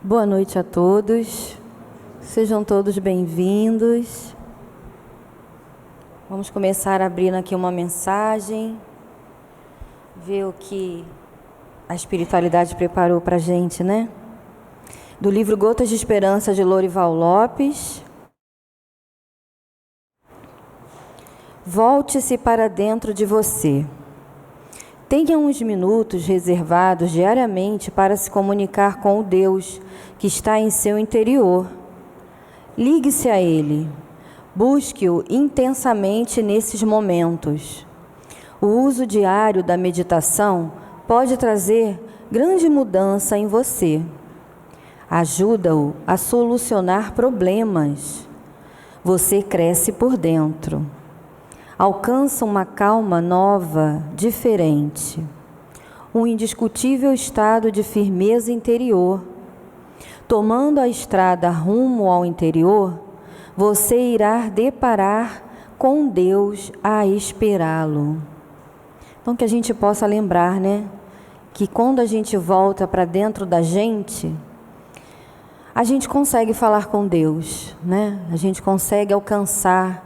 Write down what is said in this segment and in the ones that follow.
Boa noite a todos, sejam todos bem-vindos. Vamos começar abrindo aqui uma mensagem, ver o que a espiritualidade preparou para a gente, né? Do livro Gotas de Esperança, de Lorival Lopes. Volte-se para dentro de você. Tenha uns minutos reservados diariamente para se comunicar com o Deus que está em seu interior. Ligue-se a Ele. Busque-o intensamente nesses momentos. O uso diário da meditação pode trazer grande mudança em você. Ajuda-o a solucionar problemas. Você cresce por dentro. Alcança uma calma nova, diferente. Um indiscutível estado de firmeza interior. Tomando a estrada rumo ao interior, você irá deparar com Deus a esperá-lo. Então, que a gente possa lembrar, né? Que quando a gente volta para dentro da gente, a gente consegue falar com Deus, né? A gente consegue alcançar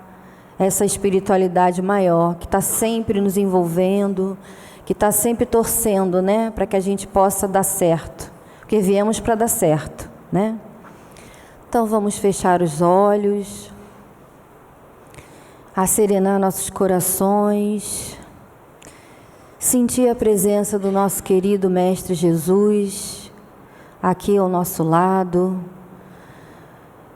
essa espiritualidade maior, que está sempre nos envolvendo, que está sempre torcendo, né? Para que a gente possa dar certo, porque viemos para dar certo, né? Então vamos fechar os olhos, acerenar nossos corações, sentir a presença do nosso querido Mestre Jesus aqui ao nosso lado,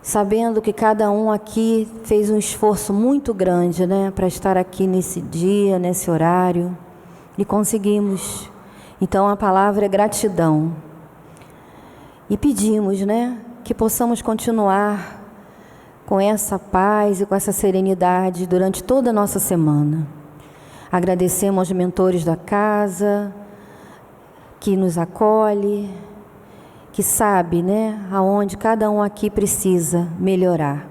sabendo que cada um aqui fez um esforço muito grande, né, para estar aqui nesse dia, nesse horário, e conseguimos. Então a palavra é gratidão. E pedimos, né, que possamos continuar com essa paz e com essa serenidade durante toda a nossa semana. Agradecemos aos mentores da casa, que nos acolhe, que sabe, né, aonde cada um aqui precisa melhorar.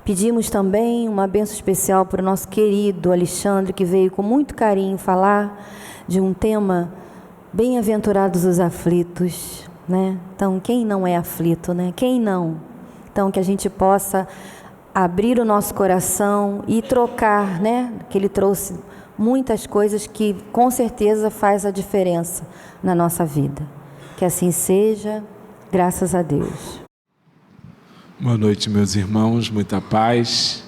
Pedimos também uma bênção especial para o nosso querido Alexandre, que veio com muito carinho falar de um tema bem-aventurados os aflitos, né? Então, quem não é aflito, né? Quem não? Então, que a gente possa abrir o nosso coração e trocar, né? Que ele trouxe muitas coisas que com certeza faz a diferença na nossa vida. Que assim seja, graças a Deus. Boa noite, meus irmãos, muita paz.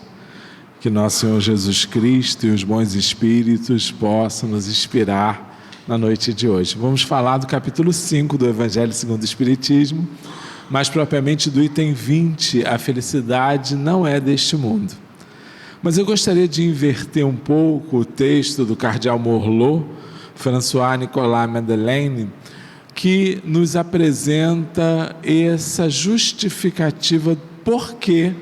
Que nosso Senhor Jesus Cristo e os bons espíritos possam nos inspirar na noite de hoje. Vamos falar do capítulo 5 do Evangelho segundo o Espiritismo, mais propriamente do item 20, a felicidade não é deste mundo. Mas eu gostaria de inverter um pouco o texto do cardeal Morlot, François-Nicolas Madeleine, que nos apresenta essa justificativa por que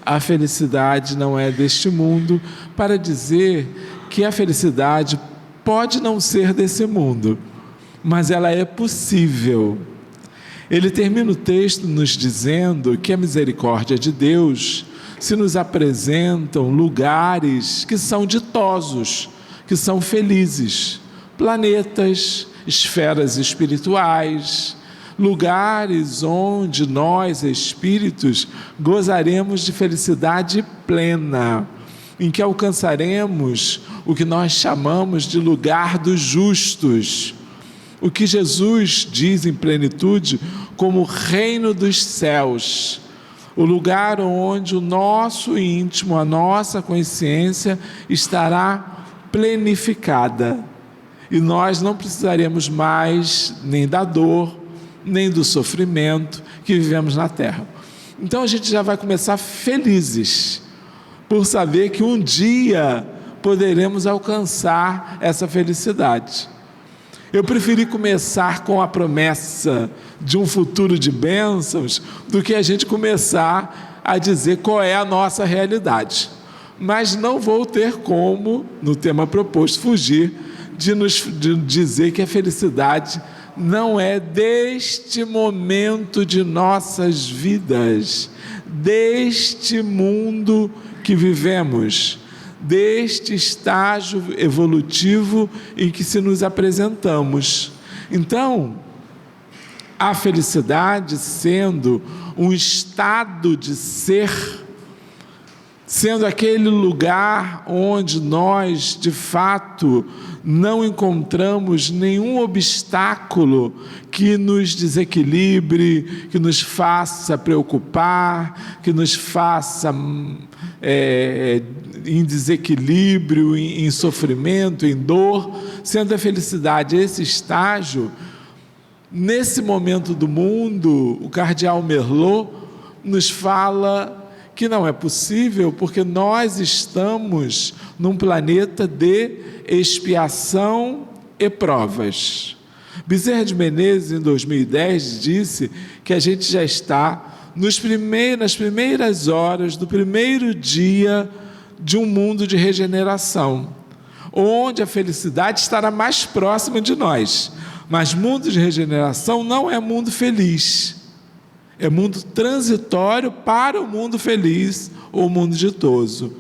a felicidade não é deste mundo, para dizer que a felicidade pode não ser desse mundo, mas ela é possível. Ele termina o texto nos dizendo que a misericórdia de Deus se nos apresentam lugares que são ditosos, que são felizes, planetas, esferas espirituais, lugares onde nós, espíritos, gozaremos de felicidade plena, em que alcançaremos o que nós chamamos de lugar dos justos, o que Jesus diz em plenitude como o reino dos céus, o lugar onde o nosso íntimo, a nossa consciência estará plenificada. E nós não precisaremos mais nem da dor, nem do sofrimento que vivemos na terra. Então a gente já vai começar felizes, por saber que um dia poderemos alcançar essa felicidade. Eu preferi começar com a promessa de um futuro de bênçãos, do que a gente começar a dizer qual é a nossa realidade. Mas não vou ter como, no tema proposto, fugir de dizer que a felicidade não é deste momento de nossas vidas, deste mundo que vivemos, deste estágio evolutivo em que se nos apresentamos. Então, a felicidade sendo um estado de ser, sendo aquele lugar onde nós, de fato, não encontramos nenhum obstáculo que nos desequilibre, que nos faça preocupar, que nos faça em desequilíbrio, em sofrimento, em dor, sendo a felicidade esse estágio. Nesse momento do mundo, o cardeal Merlot nos fala que não é possível, porque nós estamos num planeta de expiação e provas. Bezerra de Menezes, em 2010, disse que a gente já está nas primeiras horas do primeiro dia de um mundo de regeneração, onde a felicidade estará mais próxima de nós. Mas mundo de regeneração não é mundo feliz, é mundo transitório para o mundo feliz ou mundo ditoso.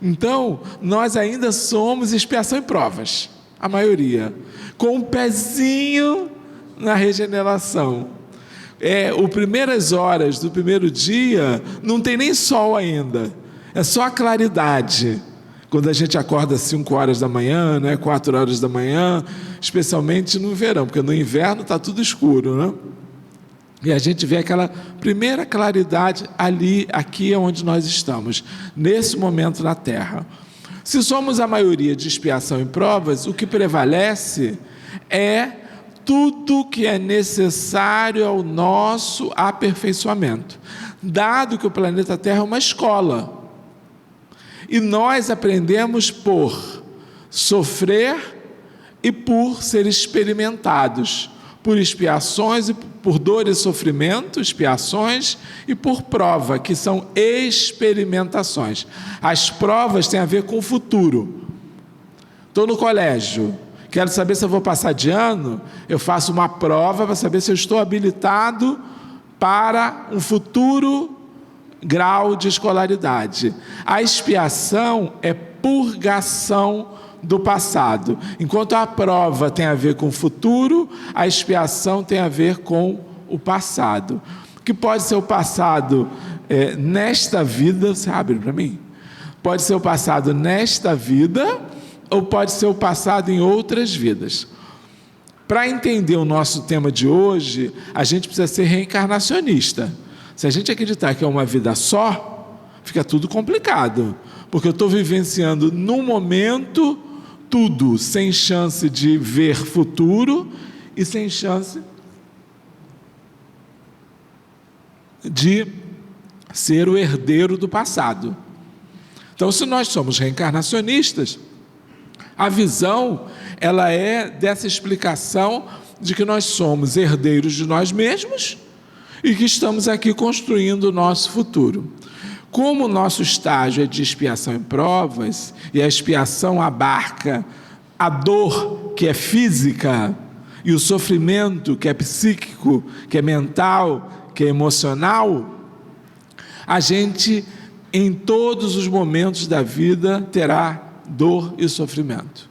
Então, nós ainda somos expiação e provas, a maioria, com um pezinho na regeneração. As primeiras horas do primeiro dia não tem nem sol ainda, é só a claridade. Quando a gente acorda às 5 horas da manhã, 4 horas da manhã, especialmente no verão, porque no inverno está tudo escuro, né? E a gente vê aquela primeira claridade aqui é onde nós estamos, nesse momento na Terra. Se somos a maioria de expiação e provas, o que prevalece é tudo que é necessário ao nosso aperfeiçoamento, dado que o planeta Terra é uma escola. E nós aprendemos por sofrer e por ser experimentados, por expiações, por dor e sofrimento, expiações, e por prova, que são experimentações. As provas têm a ver com o futuro. Estou no colégio, quero saber se eu vou passar de ano, eu faço uma prova para saber se eu estou habilitado para um futuro grau de escolaridade. A expiação é purgação do passado. Enquanto a prova tem a ver com o futuro, a expiação tem a ver com o passado. Que pode ser o passado nesta vida, você abre para mim? Pode ser o passado nesta vida, ou pode ser o passado em outras vidas. Para entender o nosso tema de hoje, a gente precisa ser reencarnacionista. Se a gente acreditar que é uma vida só, fica tudo complicado, porque eu estou vivenciando no momento tudo, sem chance de ver futuro e sem chance de ser o herdeiro do passado. Então, se nós somos reencarnacionistas, a visão, ela é dessa explicação de que nós somos herdeiros de nós mesmos e que estamos aqui construindo o nosso futuro. Como o nosso estágio é de expiação e provas, e a expiação abarca a dor, que é física, e o sofrimento, que é psíquico, que é mental, que é emocional, a gente, em todos os momentos da vida, terá dor e sofrimento.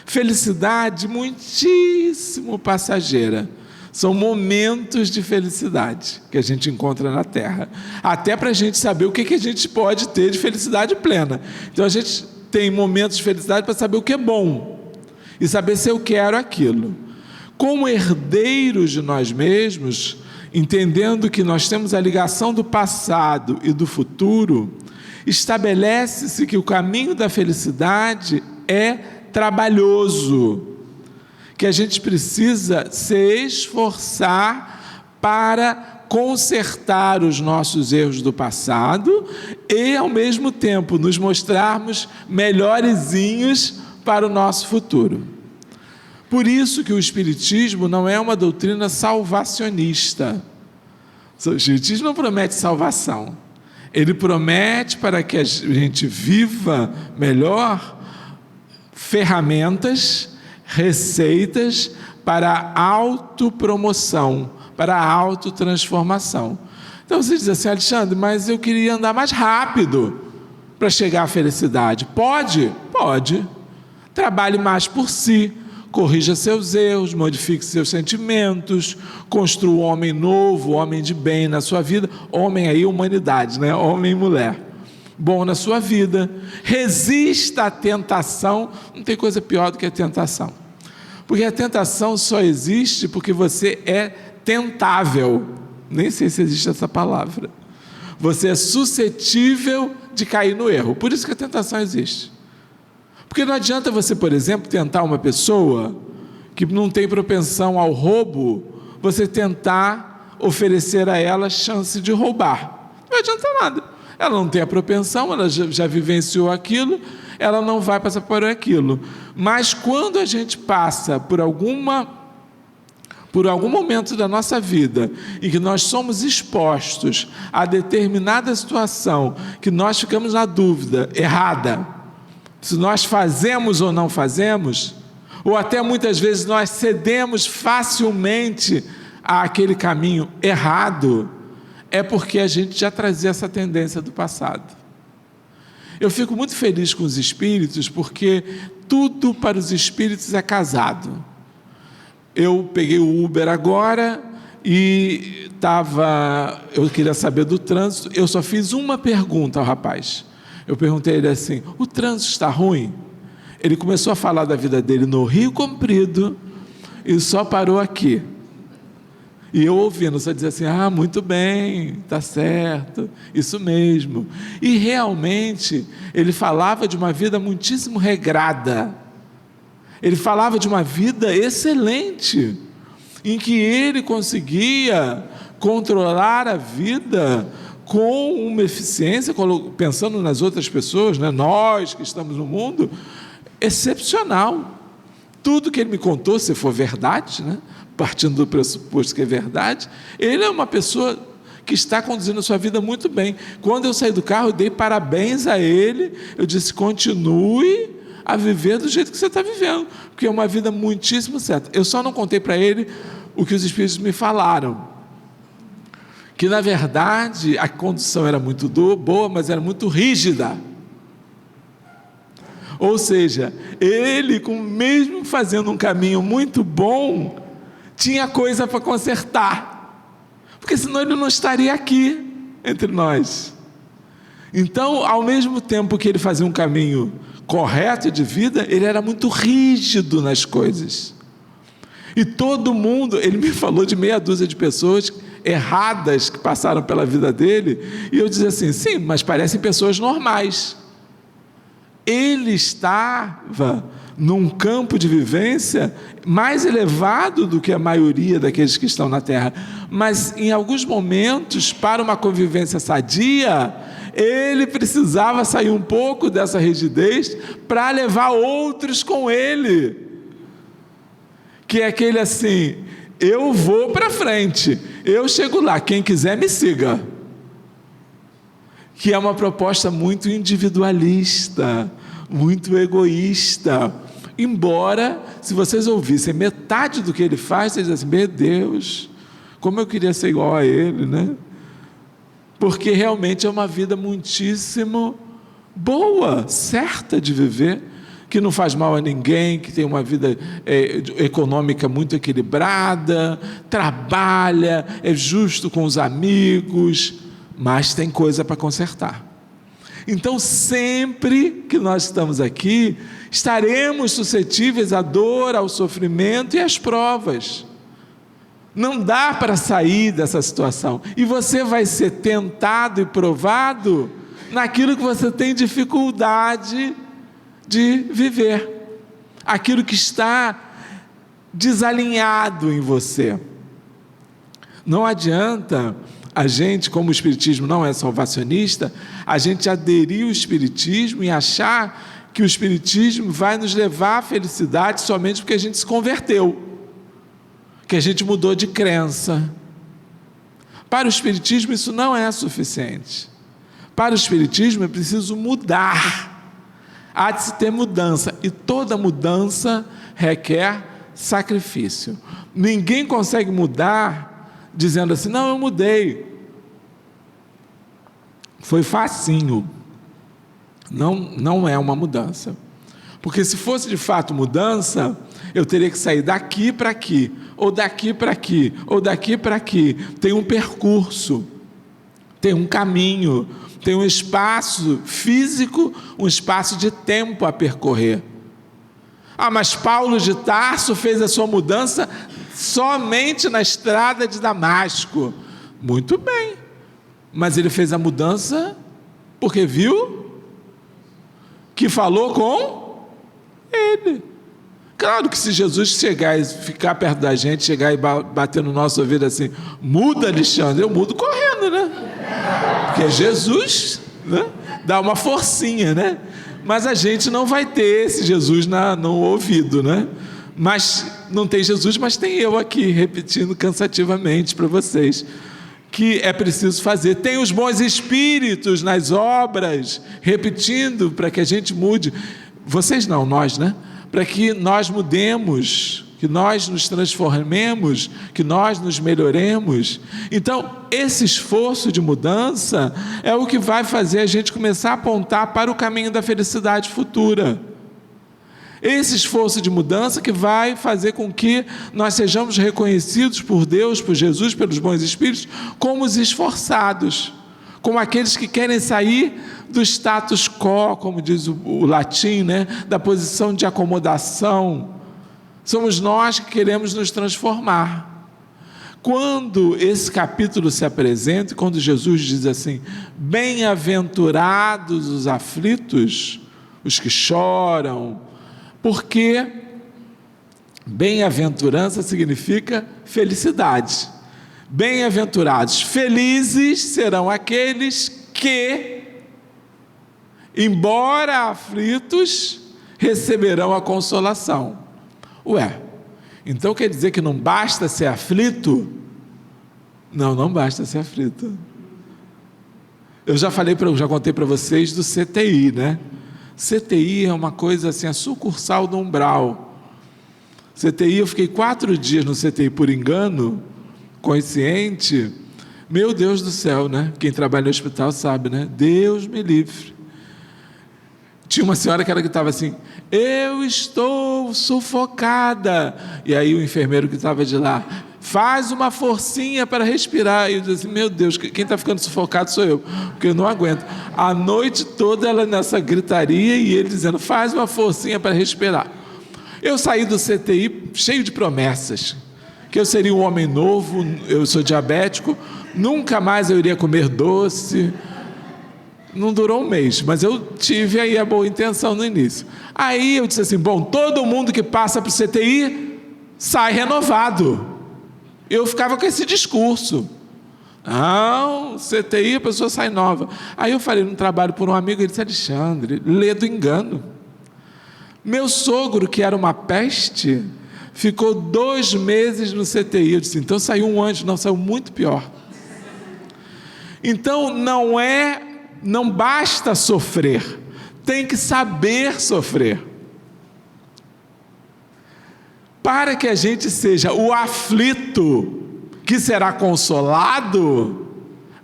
Felicidade muitíssimo passageira. São momentos de felicidade que a gente encontra na Terra, até para a gente saber o que a gente pode ter de felicidade plena. Então a gente tem momentos de felicidade para saber o que é bom e saber se eu quero aquilo. Como herdeiros de nós mesmos, entendendo que nós temos a ligação do passado e do futuro, estabelece-se que o caminho da felicidade é trabalhoso, que a gente precisa se esforçar para consertar os nossos erros do passado e, ao mesmo tempo, nos mostrarmos melhorzinhos para o nosso futuro. Por isso que o Espiritismo não é uma doutrina salvacionista. O Espiritismo não promete salvação. Ele promete, para que a gente viva melhor, ferramentas, receitas para a autopromoção, para a autotransformação. Então você diz assim: Alexandre, mas eu queria andar mais rápido para chegar à felicidade. Pode? Pode. Trabalhe mais por si, corrija seus erros, modifique seus sentimentos, construa um homem novo, homem de bem na sua vida. Homem aí, humanidade, né? Homem e mulher. Bom na sua vida. Resista à tentação. Não tem coisa pior do que a tentação. Porque a tentação só existe porque você é tentável. Nem sei se existe essa palavra. Você é suscetível de cair no erro. Por isso que a tentação existe. Porque não adianta você, por exemplo, tentar uma pessoa que não tem propensão ao roubo, você tentar oferecer a ela chance de roubar. Não adianta nada. Ela não tem a propensão, ela já vivenciou aquilo, ela não vai passar por aquilo. Mas quando a gente passa por algum momento da nossa vida em que nós somos expostos a determinada situação, que nós ficamos na dúvida errada, se nós fazemos ou não fazemos, ou até muitas vezes nós cedemos facilmente àquele caminho errado, é porque a gente já trazia essa tendência do passado. Eu fico muito feliz com os espíritos, porque tudo para os espíritos é casado. Eu peguei o Uber agora e eu queria saber do trânsito, eu só fiz uma pergunta ao rapaz. Eu perguntei a ele assim: o trânsito está ruim? Ele começou a falar da vida dele no Rio Comprido e só parou aqui. E eu ouvindo, só dizia assim: ah, muito bem, está certo, isso mesmo. E realmente, ele falava de uma vida muitíssimo regrada. Ele falava de uma vida excelente, em que ele conseguia controlar a vida com uma eficiência, pensando nas outras pessoas, né? Nós que estamos no mundo, excepcional. Tudo que ele me contou, se for verdade, né? Partindo do pressuposto que é verdade, ele é uma pessoa que está conduzindo a sua vida muito bem. Quando eu saí do carro, eu dei parabéns a ele, eu disse: continue a viver do jeito que você está vivendo, porque é uma vida muitíssimo certa. Eu só não contei para ele o que os espíritos me falaram, que na verdade a condução era muito boa, mas era muito rígida. Ou seja, ele, mesmo fazendo um caminho muito bom, tinha coisa para consertar, porque senão ele não estaria aqui entre nós. Então, ao mesmo tempo que ele fazia um caminho correto de vida, ele era muito rígido nas coisas. E todo mundo, ele me falou de meia dúzia de pessoas erradas que passaram pela vida dele, e eu dizia assim: sim, mas parecem pessoas normais. Ele estava num campo de vivência mais elevado do que a maioria daqueles que estão na Terra, mas em alguns momentos, para uma convivência sadia, ele precisava sair um pouco dessa rigidez para levar outros com ele, que é aquele assim: eu vou para frente, eu chego lá, quem quiser me siga, que é uma proposta muito individualista, muito egoísta. Embora, se vocês ouvissem metade do que ele faz, vocês dizem assim: meu Deus, como eu queria ser igual a ele, né? Porque realmente é uma vida muitíssimo boa, certa de viver, que não faz mal a ninguém, que tem uma vida econômica muito equilibrada, trabalha, é justo com os amigos, mas tem coisa para consertar. Então, sempre que nós estamos aqui, estaremos suscetíveis à dor, ao sofrimento e às provas. Não dá para sair dessa situação. E você vai ser tentado e provado naquilo que você tem dificuldade de viver, aquilo que está desalinhado em você. Não adianta a gente, como o Espiritismo não é salvacionista, a gente aderir ao Espiritismo e achar que o Espiritismo vai nos levar à felicidade somente porque a gente se converteu, que a gente mudou de crença. Para o Espiritismo isso não é suficiente. Para o Espiritismo é preciso mudar, há de se ter mudança, e toda mudança requer sacrifício. Ninguém consegue mudar dizendo assim: não, eu mudei, foi facinho. Não é uma mudança, porque se fosse de fato mudança, Eu teria que sair daqui para aqui, ou daqui para aqui, ou daqui para aqui. Tem um percurso, tem um caminho, tem um espaço físico, um espaço de tempo a percorrer. Mas Paulo de Tarso fez a sua mudança somente na estrada de Damasco. Muito bem, mas ele fez a mudança porque viu que falou com ele. Claro que se Jesus chegar e ficar perto da gente, chegar e bater no nosso ouvido assim, muda, Alexandre, eu mudo correndo, né? Porque Jesus, né, dá uma forcinha, né? Mas a gente não vai ter esse Jesus no ouvido, né? Mas não tem Jesus, mas tem eu aqui, repetindo cansativamente para vocês, que é preciso fazer. Tem os bons espíritos nas obras, repetindo para que a gente mude. Vocês não, nós, né? Para que nós mudemos, que nós nos transformemos, que nós nos melhoremos. Então, esse esforço de mudança é o que vai fazer a gente começar a apontar para o caminho da felicidade futura. Esse esforço de mudança que vai fazer com que nós sejamos reconhecidos por Deus, por Jesus, pelos bons espíritos, como os esforçados, como aqueles que querem sair do status quo, como diz o latim, né? Da posição de acomodação. Somos nós que queremos nos transformar. Quando esse capítulo se apresenta, quando Jesus diz assim, bem-aventurados os aflitos, os que choram, porque bem-aventurança significa felicidade. Bem-aventurados, felizes serão aqueles que, embora aflitos, receberão a consolação. Então quer dizer que não basta ser aflito? Não basta ser aflito. Eu já contei para vocês do CTI, né? CTI é uma coisa assim, a sucursal do umbral. CTI, eu fiquei 4 dias no CTI por engano, consciente. Meu Deus do céu, né? Quem trabalha no hospital sabe, né? Deus me livre. Tinha uma senhora que ela gritava assim, eu estou sufocada. E aí o enfermeiro que estava de lá, faz uma forcinha para respirar. E eu disse assim, meu Deus, quem está ficando sufocado sou eu, porque eu não aguento. A noite toda ela nessa gritaria e ele dizendo, faz uma forcinha para respirar. Eu saí do CTI cheio de promessas, que eu seria um homem novo, eu sou diabético, nunca mais eu iria comer doce. Não durou um mês, mas eu tive aí a boa intenção no início. Aí eu disse assim, todo mundo que passa para o CTI sai renovado. Eu ficava com esse discurso. Não, CTI a pessoa sai nova. Aí eu falei no trabalho por um amigo, ele disse, Alexandre, lê do engano. Meu sogro, que era uma peste, ficou 2 meses no CTI. Eu disse, então saiu um anjo. Não, saiu muito pior. Então não basta sofrer, tem que saber sofrer. Para que a gente seja o aflito que será consolado,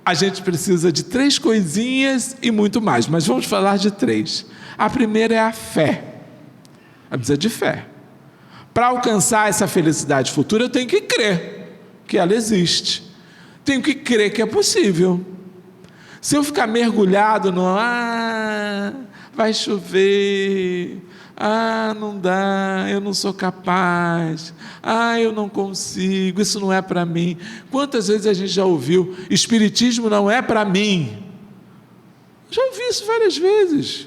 a gente precisa de 3 coisinhas e muito mais, mas vamos falar de 3. A primeira é a fé. A precisa de fé. Para alcançar essa felicidade futura, eu tenho que crer que ela existe. Tenho que crer que é possível. Se eu ficar mergulhado no vai chover, não dá, eu não sou capaz, eu não consigo, isso não é para mim. Quantas vezes a gente já ouviu, espiritismo não é para mim? Já ouvi isso várias vezes.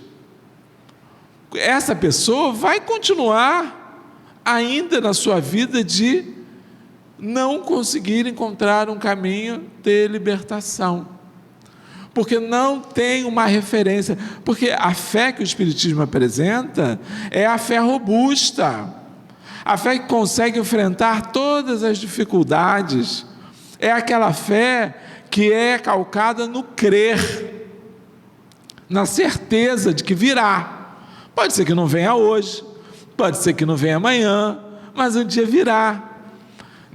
Essa pessoa vai continuar ainda na sua vida de não conseguir encontrar um caminho de libertação. Porque não tem uma referência, porque a fé que o Espiritismo apresenta é a fé robusta, a fé que consegue enfrentar todas as dificuldades, é aquela fé que é calcada no crer, na certeza de que virá. Pode ser que não venha hoje, pode ser que não venha amanhã, mas um dia virá.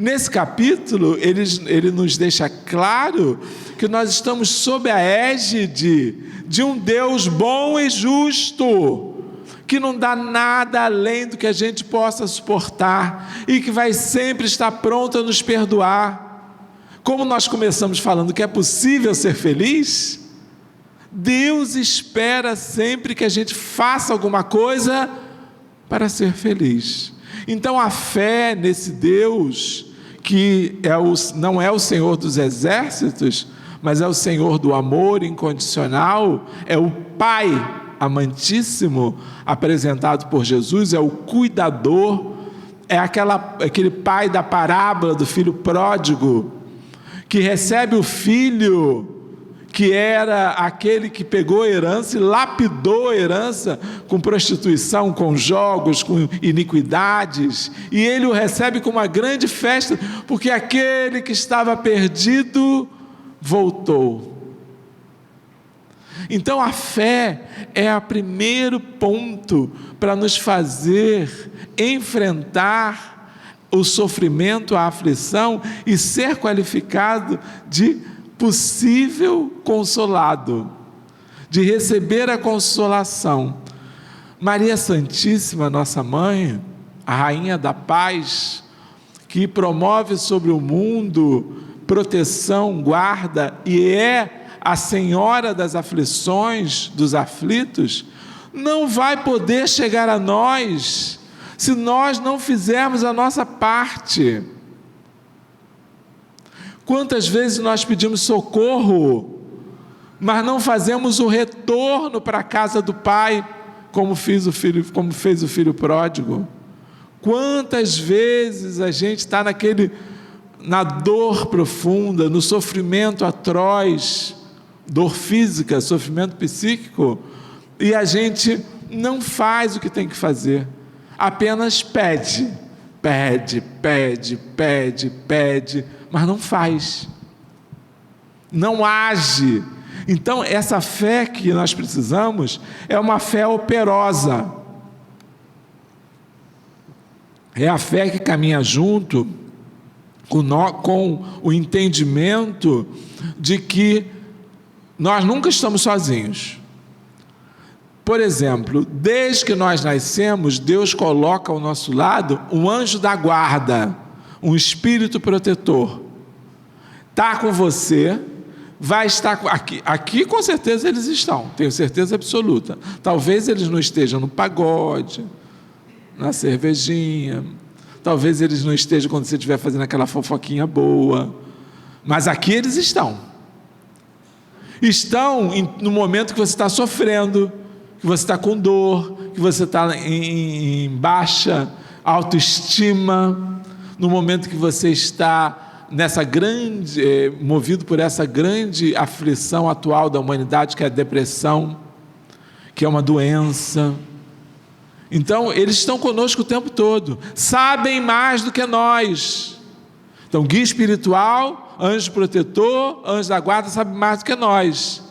Nesse capítulo, ele nos deixa claro que nós estamos sob a égide de um Deus bom e justo, que não dá nada além do que a gente possa suportar e que vai sempre estar pronto a nos perdoar. Como nós começamos falando que é possível ser feliz, Deus espera sempre que a gente faça alguma coisa para ser feliz. Então a fé nesse Deus, que não é o Senhor dos exércitos, mas é o Senhor do amor incondicional, é o Pai amantíssimo apresentado por Jesus, é o cuidador, é aquele pai da parábola do filho pródigo, que recebe o filho, que era aquele que pegou a herança e lapidou a herança com prostituição, com jogos, com iniquidades, e ele o recebe com uma grande festa, porque aquele que estava perdido voltou. Então a fé é o primeiro ponto para nos fazer enfrentar o sofrimento, a aflição e ser qualificado de possível consolado, de receber a consolação. Maria Santíssima, nossa mãe, a rainha da paz, que promove sobre o mundo proteção, guarda, e é a Senhora das aflições, dos aflitos, não vai poder chegar a nós se nós não fizermos a nossa parte. Quantas vezes nós pedimos socorro, mas não fazemos o retorno para a casa do Pai, como fez o filho pródigo? Quantas vezes a gente está na dor profunda, no sofrimento atroz, dor física, sofrimento psíquico, e a gente não faz o que tem que fazer, apenas pede, mas não faz, não age. Então essa fé que nós precisamos é uma fé operosa, é a fé que caminha junto com o entendimento de que nós nunca estamos sozinhos. Por exemplo, desde que nós nascemos, Deus coloca ao nosso lado um anjo da guarda, um espírito protetor. Está com você, vai estar aqui com certeza eles estão, tenho certeza absoluta. Talvez eles não estejam no pagode, na cervejinha, talvez eles não estejam quando você estiver fazendo aquela fofoquinha boa, mas aqui eles estão no momento que você está sofrendo, que você está com dor, que você está em baixa autoestima, no momento que você está movido por essa grande aflição atual da humanidade, que é a depressão, que é uma doença. Então eles estão conosco o tempo todo, sabem mais do que nós. Então guia espiritual, anjo protetor, anjo da guarda, sabe mais do que nós.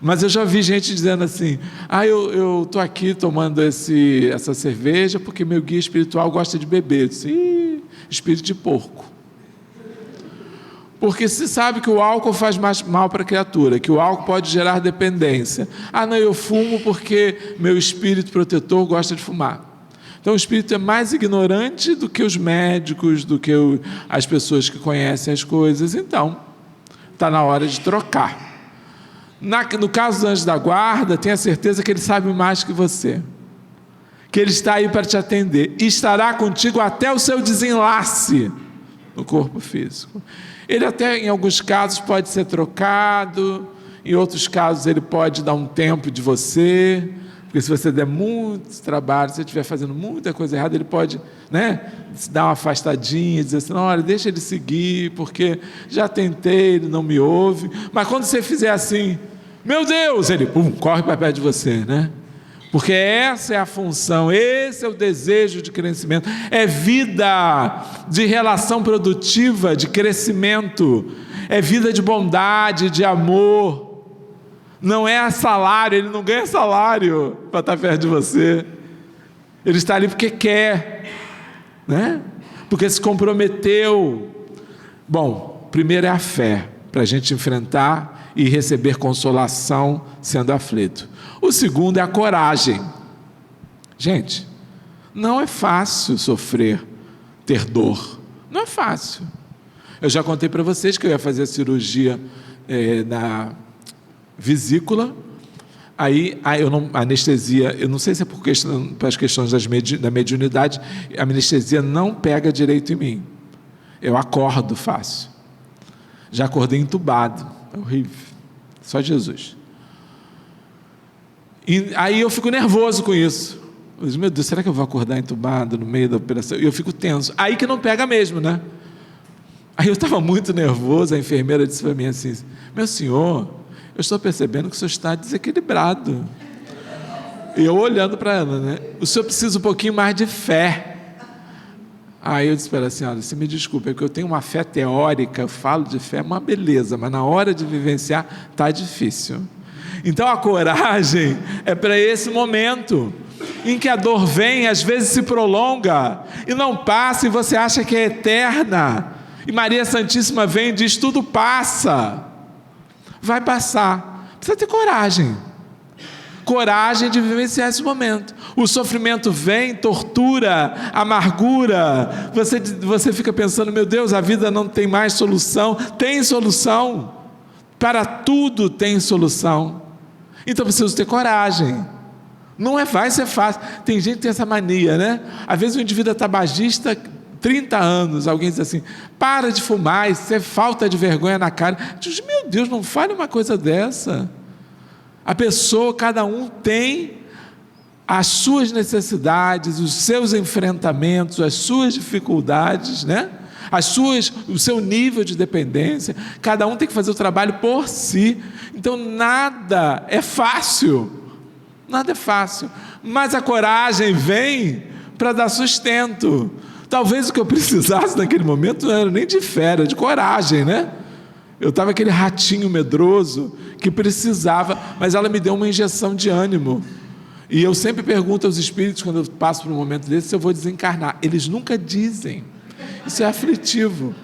Mas eu já vi gente dizendo assim: eu estou aqui tomando essa cerveja porque meu guia espiritual gosta de beber. Eu disse: espírito de porco. Porque se sabe que o álcool faz mais mal para a criatura, que o álcool pode gerar dependência. Não, eu fumo porque meu espírito protetor gosta de fumar. Então o espírito é mais ignorante do que os médicos, do que as pessoas que conhecem as coisas. Então está na hora de trocar. No caso do anjo da guarda, tenha certeza que ele sabe mais que você, que ele está aí para te atender e estará contigo até o seu desenlace no corpo físico. Ele até em alguns casos pode ser trocado, em outros casos ele pode dar um tempo de você, porque se você der muito trabalho, se você estiver fazendo muita coisa errada, ele pode, se dar uma afastadinha, dizer assim: olha, deixa ele seguir, porque já tentei, ele não me ouve. Mas quando você fizer assim, meu Deus, ele corre para perto de você, porque essa é a função, esse é o desejo de crescimento, é vida de relação produtiva, de crescimento, é vida de bondade, de amor. Não é salário, ele não ganha salário para estar perto de você. Ele está ali porque quer, porque se comprometeu. Bom, primeiro é a fé, para a gente enfrentar e receber consolação sendo aflito. O segundo é a coragem. Gente, não é fácil sofrer, ter dor. Não é fácil. Eu já contei para vocês que eu ia fazer a cirurgia na vesícula. Aí a anestesia, eu não sei se é por as questões da mediunidade, a anestesia não pega direito em mim. Eu acordo fácil. Já acordei entubado. É horrível. Só Jesus. E aí eu fico nervoso com isso. Eu digo, meu Deus, será que eu vou acordar entubado no meio da operação? E eu fico tenso. Aí que não pega mesmo, né? Aí eu estava muito nervoso, a enfermeira disse para mim assim, meu senhor, eu estou percebendo que o senhor está desequilibrado. E eu olhando para ela, né? O senhor precisa um pouquinho mais de fé. Aí eu disse para ela assim, olha, você me desculpa, é que eu tenho uma fé teórica, eu falo de fé, é uma beleza, mas na hora de vivenciar, está difícil. Então a coragem é para esse momento, em que a dor vem, às vezes se prolonga, e não passa, e você acha que é eterna, e Maria Santíssima vem e diz, tudo passa, vai passar, precisa ter coragem de vivenciar esse momento. O sofrimento vem, tortura, amargura, você fica pensando, meu Deus, a vida não tem mais solução. Tem solução, para tudo tem solução. Então preciso ter coragem. Não vai ser fácil. Tem gente que tem essa mania, né? Às vezes o indivíduo é tabagista, 30 anos, alguém diz assim, para de fumar, isso é falta de vergonha na cara. Diz, meu Deus, não fale uma coisa dessa. A pessoa, cada um tem as suas necessidades, os seus enfrentamentos, as suas dificuldades, né? O seu nível de dependência. Cada um tem que fazer o trabalho por si. Então nada é fácil, mas a coragem vem para dar sustento. Talvez o que eu precisasse naquele momento não era nem de fé, era de coragem, né? Eu estava aquele ratinho medroso que precisava, mas ela me deu uma injeção de ânimo. E eu sempre pergunto aos espíritos, quando eu passo por um momento desse, se eu vou desencarnar. Eles nunca dizem. Isso é aflitivo,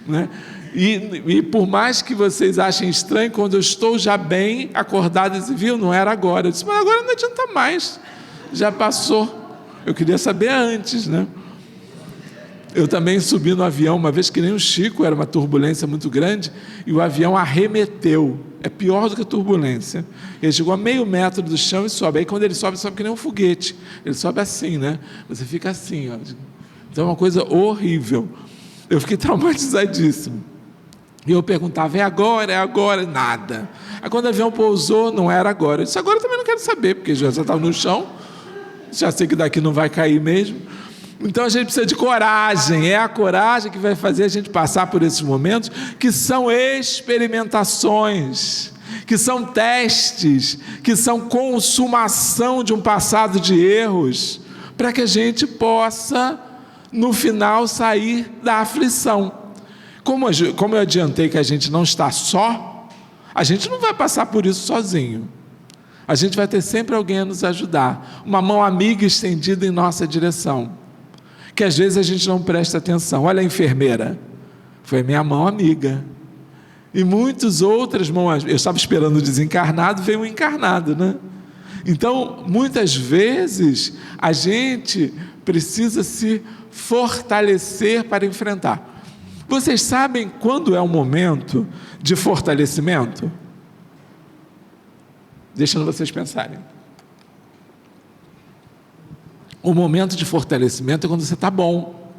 né? E por mais que vocês achem estranho, quando eu estou já bem acordado, eu disse, viu, não era agora. Eu disse, mas agora não adianta mais, já passou. Eu queria saber antes, né? Eu também subi no avião uma vez, que nem o Chico, era uma turbulência muito grande, e o avião arremeteu. É pior do que a turbulência. Ele chegou a meio metro do chão e sobe. Aí quando ele sobe que nem um foguete. Ele sobe assim, né? Você fica assim, ó. Então é uma coisa horrível. Eu fiquei traumatizadíssimo. E eu perguntava, é agora? Nada. Aí quando o avião pousou, não era agora. Eu disse, agora eu também não quero saber, porque já estava no chão, já sei que daqui não vai cair mesmo. Então a gente precisa de coragem, é a coragem que vai fazer a gente passar por esses momentos, que são experimentações, que são testes, que são consumação de um passado de erros, para que a gente possa, no final, sair da aflição. Como eu adiantei que a gente não está só, a gente não vai passar por isso sozinho. A gente vai ter sempre alguém a nos ajudar, uma mão amiga estendida em nossa direção, que às vezes a gente não presta atenção. Olha a enfermeira, foi minha mão amiga, e muitas outras mãos. Eu estava esperando o desencarnado, veio o encarnado, né? Então muitas vezes a gente precisa se fortalecer para enfrentar. Vocês sabem quando é o momento de fortalecimento? Deixando vocês pensarem. O momento de fortalecimento é quando você está bom,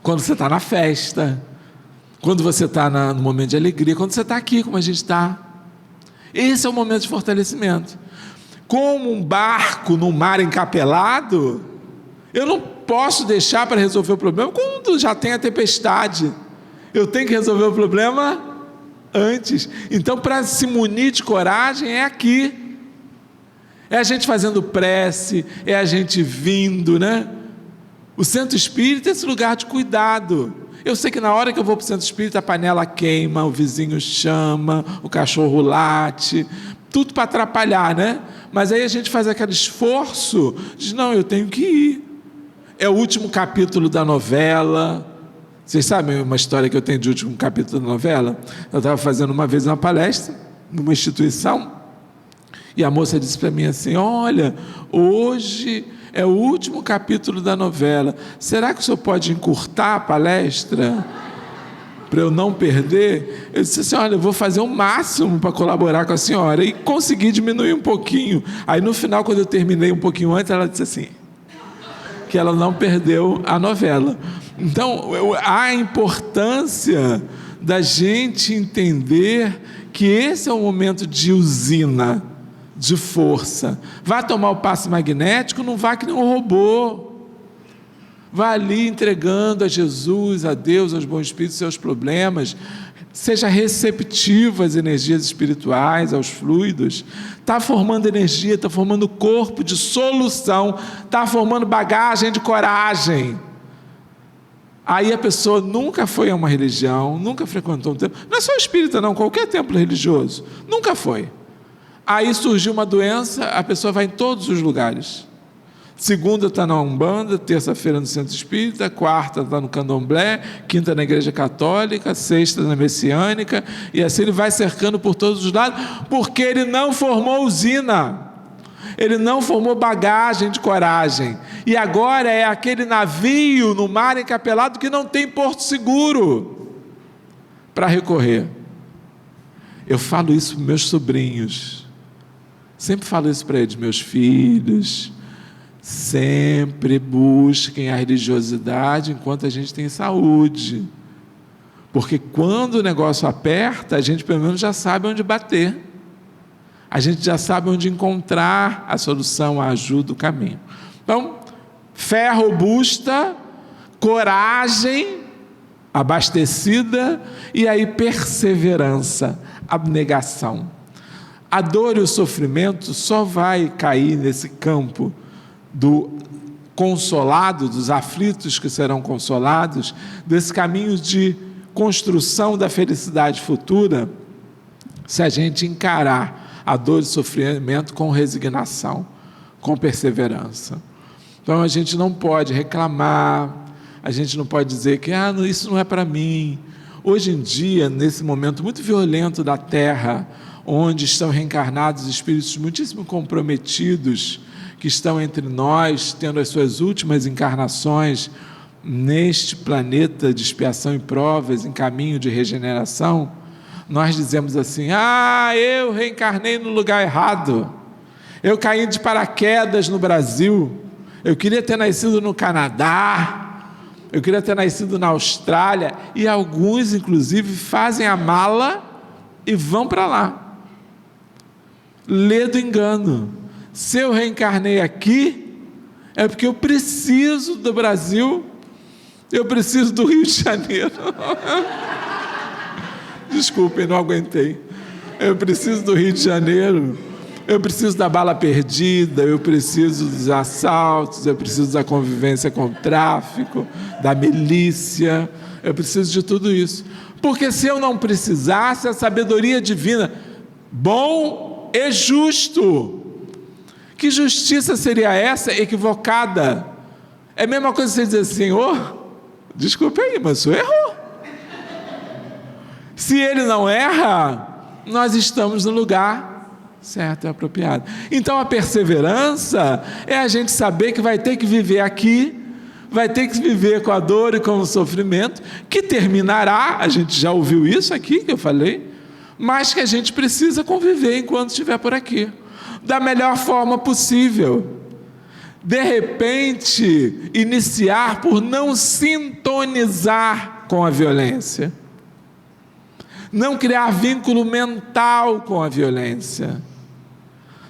quando você está na festa, quando você está no momento de alegria, quando você está aqui como a gente está. Esse é o momento de fortalecimento. Como um barco no mar encapelado, eu não posso deixar para resolver o problema quando já tem a tempestade. Eu tenho que resolver o problema antes. Então, para se munir de coragem, é aqui. É a gente fazendo prece, é a gente vindo, né? O centro espírita é esse lugar de cuidado. Eu sei que na hora que eu vou para o centro espírita, a panela queima, o vizinho chama, o cachorro late, tudo para atrapalhar, né? Mas aí a gente faz aquele esforço, diz, não, eu tenho que ir. É o último capítulo da novela. Vocês sabem uma história que eu tenho de último capítulo da novela? Eu estava fazendo uma vez uma palestra numa instituição, E a moça disse para mim assim: olha, hoje é o último capítulo da novela, será que o senhor pode encurtar a palestra para eu não perder? Eu disse assim: olha, eu vou fazer o máximo para colaborar com a senhora, e consegui diminuir um pouquinho. Aí no final, quando eu terminei um pouquinho antes, ela disse assim, que ela não perdeu a novela. Então, a importância da gente entender que esse é um momento de usina, de força. Vá tomar o passe magnético, não vá que nem um robô. Vá ali entregando a Jesus, a Deus, aos bons espíritos, seus problemas. Seja receptivo às energias espirituais, aos fluidos. Está formando energia, está formando corpo de solução, está formando bagagem de coragem. Aí a pessoa nunca foi a uma religião, nunca frequentou um templo. Não é só espírita não, qualquer templo religioso. Nunca foi. Aí surgiu uma doença, a pessoa vai em todos os lugares. Segunda está na Umbanda, terça-feira no Centro Espírita, quarta está no Candomblé, quinta na Igreja Católica, sexta na Messiânica, e assim ele vai cercando por todos os lados, porque ele não formou usina, ele não formou bagagem de coragem, e agora é aquele navio no mar encapelado que não tem porto seguro para recorrer. Eu falo isso para meus sobrinhos, sempre falo isso para eles, meus filhos. Sempre busquem a religiosidade enquanto a gente tem saúde, porque quando o negócio aperta, a gente pelo menos já sabe onde bater, a gente já sabe onde encontrar a solução, a ajuda, o caminho. Então, fé robusta, coragem abastecida, e aí perseverança, abnegação. A dor e o sofrimento só vai cair nesse campo do consolado, dos aflitos que serão consolados, desse caminho de construção da felicidade futura, se a gente encarar a dor e o sofrimento com resignação, com perseverança. Então a gente não pode reclamar, a gente não pode dizer que isso não é para mim. Hoje em dia, nesse momento muito violento da Terra, onde estão reencarnados espíritos muitíssimo comprometidos, que estão entre nós, tendo as suas últimas encarnações neste planeta de expiação e provas, em caminho de regeneração, nós dizemos assim: eu reencarnei no lugar errado, eu caí de paraquedas no Brasil, eu queria ter nascido no Canadá, eu queria ter nascido na Austrália, e alguns inclusive fazem a mala e vão para lá. Lê do engano. Se eu reencarnei aqui, é porque eu preciso do Brasil, eu preciso do Rio de Janeiro. Desculpem, não aguentei. Eu preciso do Rio de Janeiro, eu preciso da bala perdida, eu preciso dos assaltos, eu preciso da convivência com o tráfico, da milícia, eu preciso de tudo isso. Porque se eu não precisasse, a sabedoria divina, bom e justo. Que justiça seria essa equivocada? É a mesma coisa que você dizer: Senhor, desculpe aí, mas o senhor errou. Se ele não erra, nós estamos no lugar certo e apropriado. Então a perseverança é a gente saber que vai ter que viver aqui, vai ter que viver com a dor e com o sofrimento, que terminará, a gente já ouviu isso aqui que eu falei, mas que a gente precisa conviver enquanto estiver por aqui, da melhor forma possível. De repente, iniciar por não sintonizar com a violência, não criar vínculo mental com a violência.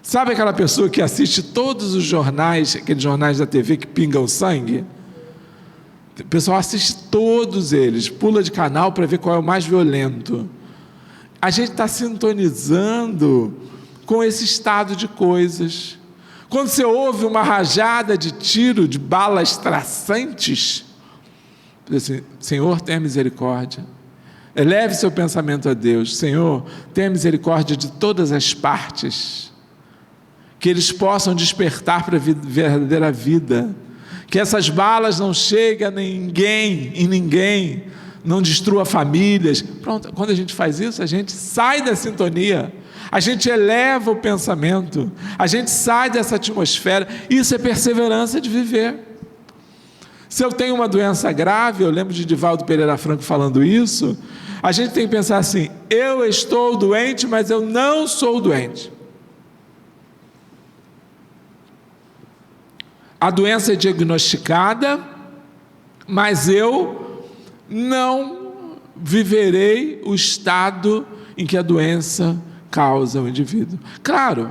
Sabe aquela pessoa que assiste todos os jornais, aqueles jornais da TV que pingam sangue? O pessoal assiste todos eles, pula de canal para ver qual é o mais violento. A gente está sintonizando com esse estado de coisas. Quando você ouve uma rajada de tiro, de balas traçantes, diz assim: Senhor, tenha misericórdia. Eleve seu pensamento a Deus: Senhor, tenha misericórdia de todas as partes, que eles possam despertar para a verdadeira vida, que essas balas não cheguem a ninguém, não destrua famílias. Pronto, quando a gente faz isso, a gente sai da sintonia, A gente eleva o pensamento, a gente sai dessa atmosfera. Isso é perseverança de viver. Se eu tenho uma doença grave, eu lembro de Divaldo Pereira Franco falando isso, a gente tem que pensar assim: eu estou doente, mas eu não sou doente. A doença é diagnosticada, mas eu não viverei o estado em que a doença causa ao indivíduo. Claro,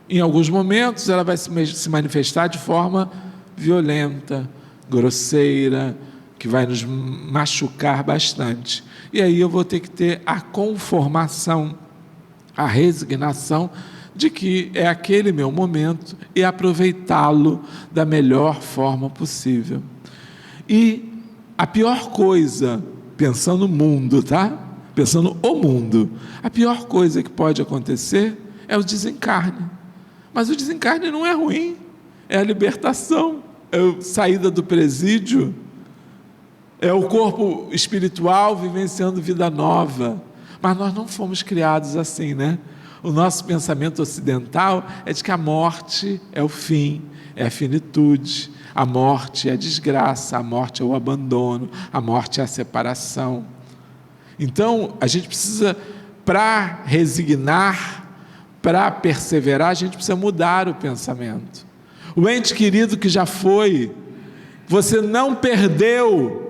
em alguns momentos ela vai se manifestar de forma violenta, grosseira, que vai nos machucar bastante. E aí eu vou ter que ter a conformação, a resignação de que é aquele meu momento e aproveitá-lo da melhor forma possível. E a pior coisa, pensando no mundo, tá? Pensando o mundo, a pior coisa que pode acontecer é o desencarne. Mas o desencarne não é ruim, é a libertação, é a saída do presídio, é o corpo espiritual vivenciando vida nova. Mas nós não fomos criados assim, né? O nosso pensamento ocidental é de que a morte é o fim, é a finitude, a morte é a desgraça, a morte é o abandono, a morte é a separação. Então, a gente precisa, para resignar, para perseverar, a gente precisa mudar o pensamento. O ente querido que já foi, você não perdeu.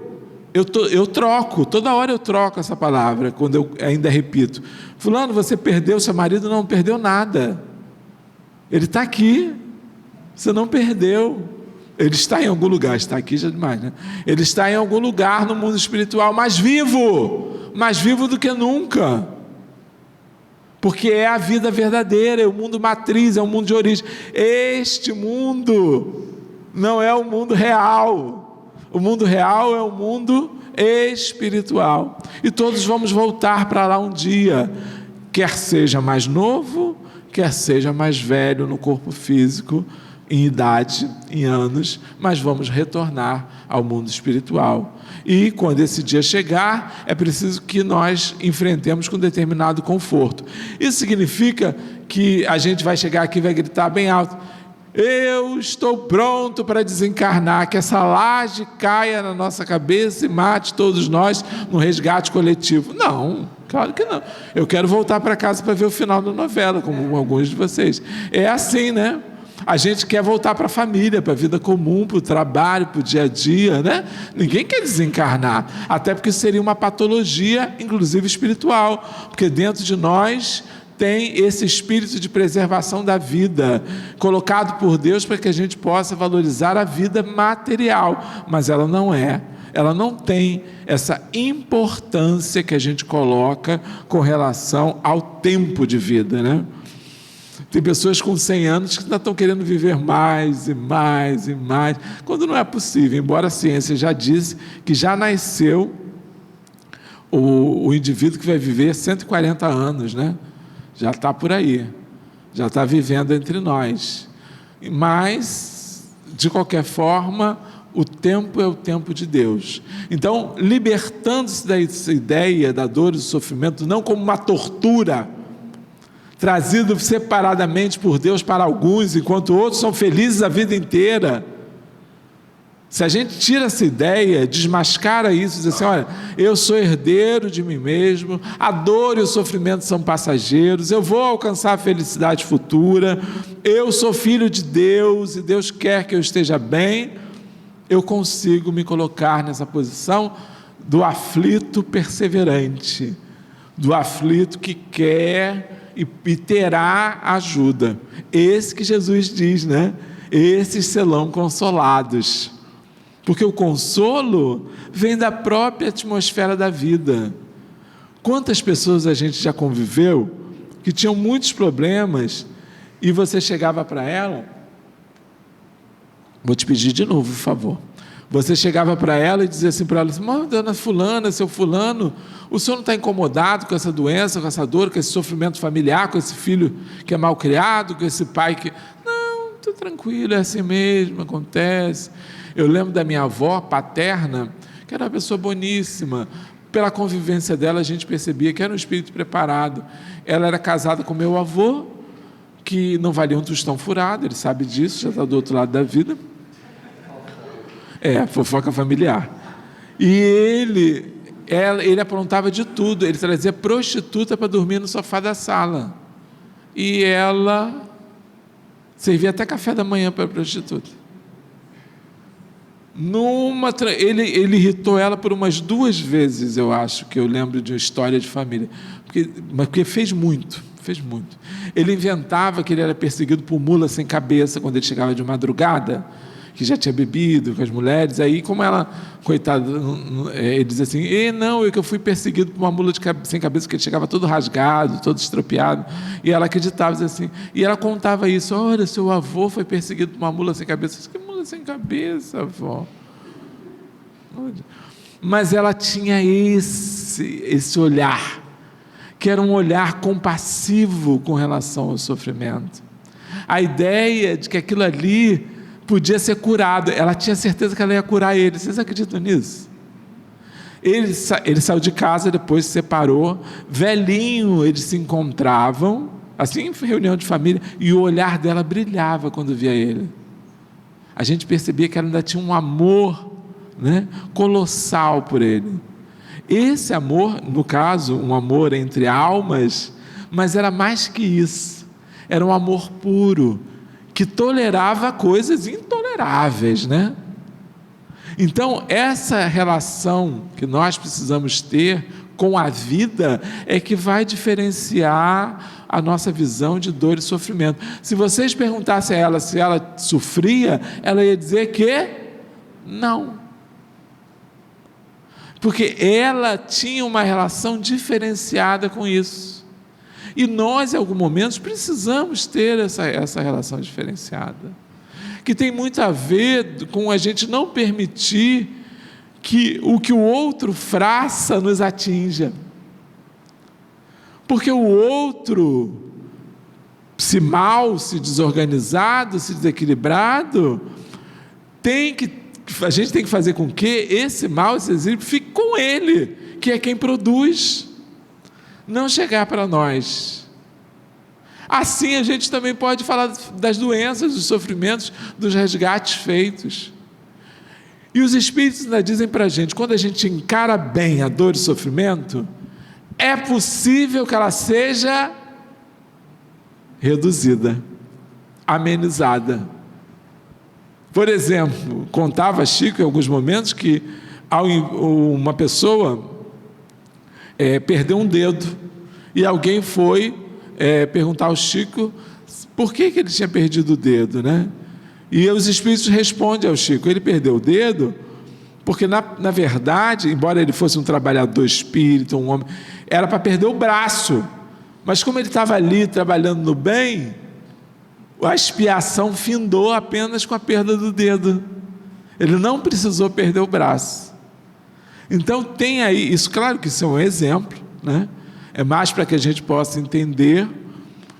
Eu troco, toda hora eu troco essa palavra, quando eu ainda repito: fulano, você perdeu seu marido? Não perdeu nada, ele está aqui, você não perdeu, ele está em algum lugar, está aqui já demais, né? Ele está em algum lugar no mundo espiritual, mais vivo do que nunca, porque é a vida verdadeira, é o mundo matriz, é o mundo de origem. Este mundo não é o mundo real. O mundo real é o mundo espiritual. E todos vamos voltar para lá um dia, quer seja mais novo, quer seja mais velho no corpo físico, em idade, em anos, mas vamos retornar ao mundo espiritual. E quando esse dia chegar, é preciso que nós enfrentemos com determinado conforto. Isso significa que a gente vai chegar aqui e vai gritar bem alto: eu estou pronto para desencarnar, que essa laje caia na nossa cabeça e mate todos nós no resgate coletivo. Não, claro que não. Eu quero voltar para casa para ver o final da novela, como alguns de vocês. É assim, né? A gente quer voltar para a família, para a vida comum, para o trabalho, para o dia a dia, né? Ninguém quer desencarnar, até porque seria uma patologia, inclusive espiritual, porque dentro de nós tem esse espírito de preservação da vida, colocado por Deus para que a gente possa valorizar a vida material, mas ela não tem essa importância que a gente coloca com relação ao tempo de vida, né? Tem pessoas com 100 anos que ainda estão querendo viver mais e mais e mais, quando não é possível, embora a ciência já disse que já nasceu o indivíduo que vai viver 140 anos, né? Já está por aí, já está vivendo entre nós. Mas, de qualquer forma, o tempo é o tempo de Deus. Então, libertando-se dessa ideia da dor e do sofrimento, não como uma tortura, trazido separadamente por Deus para alguns, enquanto outros são felizes a vida inteira. Se a gente tira essa ideia, desmascara isso, diz assim: olha, eu sou herdeiro de mim mesmo, a dor e o sofrimento são passageiros, eu vou alcançar a felicidade futura, eu sou filho de Deus e Deus quer que eu esteja bem, eu consigo me colocar nessa posição do aflito perseverante, do aflito que quer e terá ajuda. Esse que Jesus diz, né? Esses serão consolados. Porque o consolo vem da própria atmosfera da vida. Quantas pessoas a gente já conviveu que tinham muitos problemas e você chegava para ela, vou te pedir de novo, por favor. Você chegava para ela e dizia assim para ela: assim, dona fulana, seu fulano, o senhor não está incomodado com essa doença, com essa dor, com esse sofrimento familiar, com esse filho que é mal criado, com esse pai que... Não, estou tranquilo, é assim mesmo, acontece. Eu lembro da minha avó paterna, que era uma pessoa boníssima, Pela convivência dela, a gente percebia que era um espírito preparado. Ela era casada com meu avô, que não valia um tostão furado, ele sabe disso, já está do outro lado da vida. Fofoca familiar. E ele aprontava de tudo, ele trazia prostituta para dormir no sofá da sala. E ela servia até café da manhã para a prostituta. Ele irritou ela por umas 2 vezes, eu acho, que eu lembro de uma história de família, porque fez muito. Ele inventava que ele era perseguido por mula sem cabeça quando ele chegava de madrugada, que já tinha bebido com as mulheres. Aí, como ela, coitada, ele dizia assim: não, eu fui perseguido por uma mula sem cabeça, que ele chegava todo rasgado, todo estropiado. E ela acreditava, dizia assim, e ela contava isso: olha, seu avô foi perseguido por uma mula sem cabeça. Eu disse: que mula sem cabeça, avó? Mas ela tinha esse olhar, que era um olhar compassivo com relação ao sofrimento. A ideia de que aquilo ali podia ser curado, ela tinha certeza que ela ia curar ele. Vocês acreditam nisso? Ele saiu de casa, depois se separou, velhinho, eles se encontravam, assim, em reunião de família, e o olhar dela brilhava quando via ele. A gente percebia que ela ainda tinha um amor, né, colossal por ele. Esse amor, no caso, um amor entre almas, mas era mais que isso, era um amor puro, que tolerava coisas intoleráveis, né? Então, essa relação que nós precisamos ter com a vida é que vai diferenciar a nossa visão de dor e sofrimento. Se vocês perguntassem a ela se ela sofria, ela ia dizer que não. Porque ela tinha uma relação diferenciada com isso. E nós, em alguns momentos, precisamos ter essa relação diferenciada, que tem muito a ver com a gente não permitir que o outro faça nos atinja. Porque o outro, se mal, se desorganizado, se desequilibrado, a gente tem que fazer com que esse mal, esse desequilíbrio, fique com ele, que é quem produz, não chegar para nós. Assim a gente também pode falar das doenças, dos sofrimentos, dos resgates feitos. E os Espíritos ainda dizem para a gente, quando a gente encara bem a dor e o sofrimento, é possível que ela seja reduzida, amenizada. Por exemplo, contava Chico em alguns momentos que uma pessoa perdeu um dedo, e alguém foi perguntar ao Chico por que ele tinha perdido o dedo, né? E os Espíritos respondem ao Chico: ele perdeu o dedo porque na verdade, embora ele fosse um trabalhador espírita, um homem, era para perder o braço, mas como ele estava ali trabalhando no bem, a expiação findou apenas com a perda do dedo, ele não precisou perder o braço. Então tem aí, isso, claro que isso é um exemplo, né? É mais para que a gente possa entender,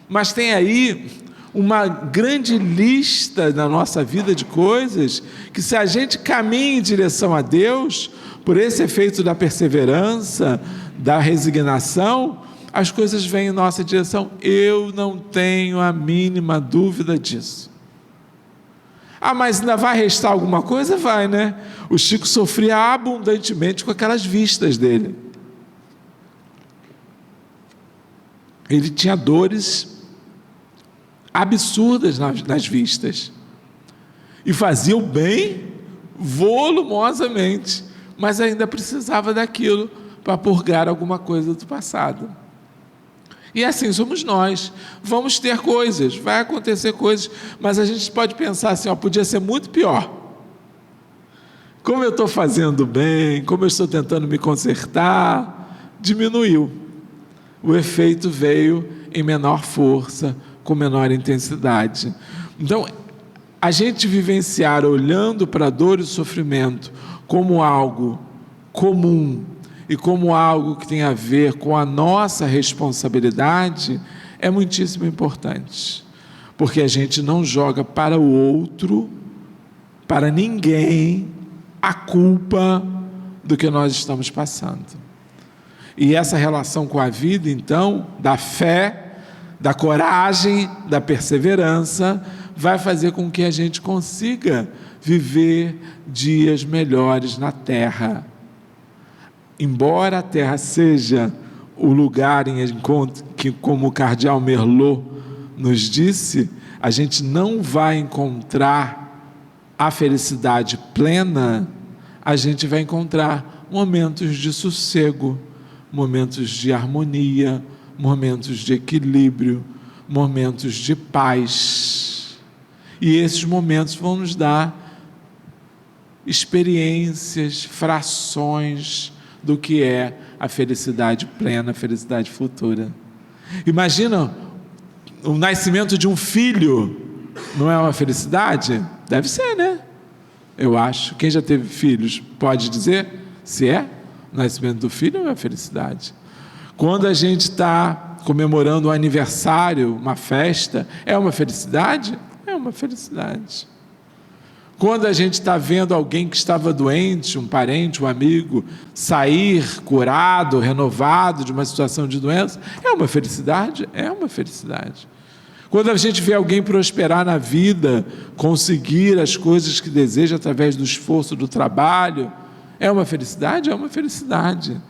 mas tem aí uma grande lista na nossa vida de coisas que, se a gente caminha em direção a Deus, por esse efeito da perseverança, da resignação, as coisas vêm em nossa direção. Eu não tenho a mínima dúvida disso. Mas ainda vai restar alguma coisa? Vai, né? O Chico sofria abundantemente com aquelas vistas dele. Ele tinha dores absurdas nas vistas, e fazia o bem volumosamente, mas ainda precisava daquilo para purgar alguma coisa do passado. E assim somos nós, vamos ter coisas, vai acontecer coisas, mas a gente pode pensar assim, podia ser muito pior. Como eu estou fazendo bem, como eu estou tentando me consertar, diminuiu. O efeito veio em menor força, com menor intensidade. Então, a gente vivenciar olhando para a dor e o sofrimento como algo comum e como algo que tem a ver com a nossa responsabilidade é muitíssimo importante, porque a gente não joga para o outro, para ninguém, a culpa do que nós estamos passando. E essa relação com a vida, então, da fé, da coragem, da perseverança, vai fazer com que a gente consiga viver dias melhores na Terra. Embora a Terra seja o lugar em encontro que, como o cardeal Merlot nos disse, a gente não vai encontrar a felicidade plena, a gente vai encontrar momentos de sossego, momentos de harmonia, momentos de equilíbrio, momentos de paz. E esses momentos vão nos dar experiências, frações do que é a felicidade plena, a felicidade futura. Imagina o nascimento de um filho, não é uma felicidade? Deve ser, né? Eu acho. Quem já teve filhos pode dizer se é? O nascimento do filho é uma felicidade. Quando a gente está comemorando um aniversário, uma festa, é uma felicidade? É uma felicidade. Quando a gente está vendo alguém que estava doente, um parente, um amigo, sair curado, renovado de uma situação de doença, é uma felicidade? É uma felicidade. Quando a gente vê alguém prosperar na vida, conseguir as coisas que deseja através do esforço do trabalho, é uma felicidade? É uma felicidade.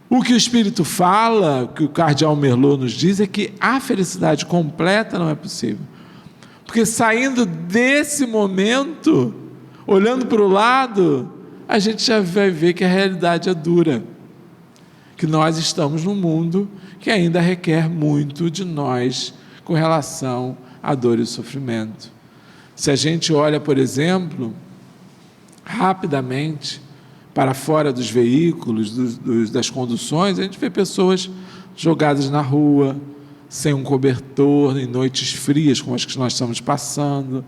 O que o Espírito fala, que o cardeal Merlot nos diz, é que a felicidade completa não é possível. Porque saindo desse momento, olhando para o lado, a gente já vai ver que a realidade é dura. Que nós estamos num mundo que ainda requer muito de nós com relação à dor e sofrimento. Se a gente olha, por exemplo, rapidamente para fora dos veículos, das conduções, a gente vê pessoas jogadas na rua, sem um cobertor, em noites frias como as que nós estamos passando.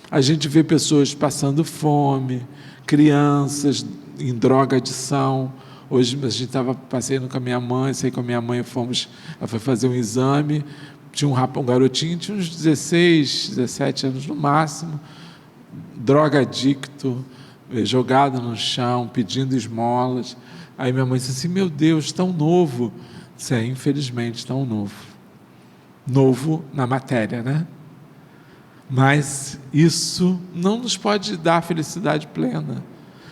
A gente vê pessoas passando fome, crianças em droga-adição. Hoje a gente estava passeando com a minha mãe, saí com a minha mãe, ela foi fazer um exame, tinha um garotinho, tinha uns 16, 17 anos no máximo, droga-adicto, jogado no chão, pedindo esmolas. Aí minha mãe disse assim, meu Deus, tão novo. Disse, infelizmente, tão novo. Novo na matéria, né? Mas isso não nos pode dar felicidade plena.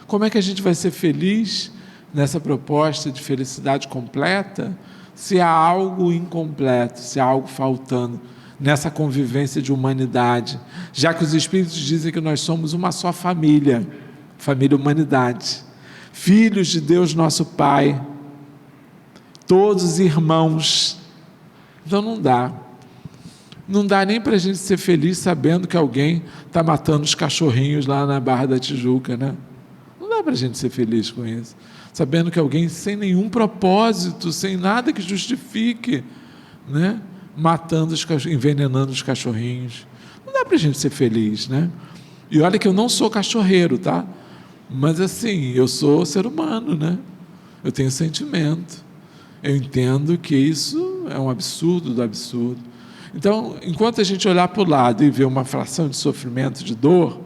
Como é que a gente vai ser feliz nessa proposta de felicidade completa se há algo incompleto, se há algo faltando nessa convivência de humanidade? Já que os Espíritos dizem que nós somos uma só família, família humanidade, filhos de Deus nosso Pai, todos irmãos. Então não dá nem para a gente ser feliz sabendo que alguém está matando os cachorrinhos lá na Barra da Tijuca, né? Não dá para a gente ser feliz com isso, sabendo que alguém sem nenhum propósito, sem nada que justifique, né? Matando os cachorrinhos, envenenando os cachorrinhos. Não dá para a gente ser feliz, né? E olha que eu não sou cachorreiro, tá? Mas assim, eu sou ser humano, né? Eu tenho sentimento. Eu entendo que isso é um absurdo do absurdo. Então, enquanto a gente olhar para o lado e ver uma fração de sofrimento, de dor,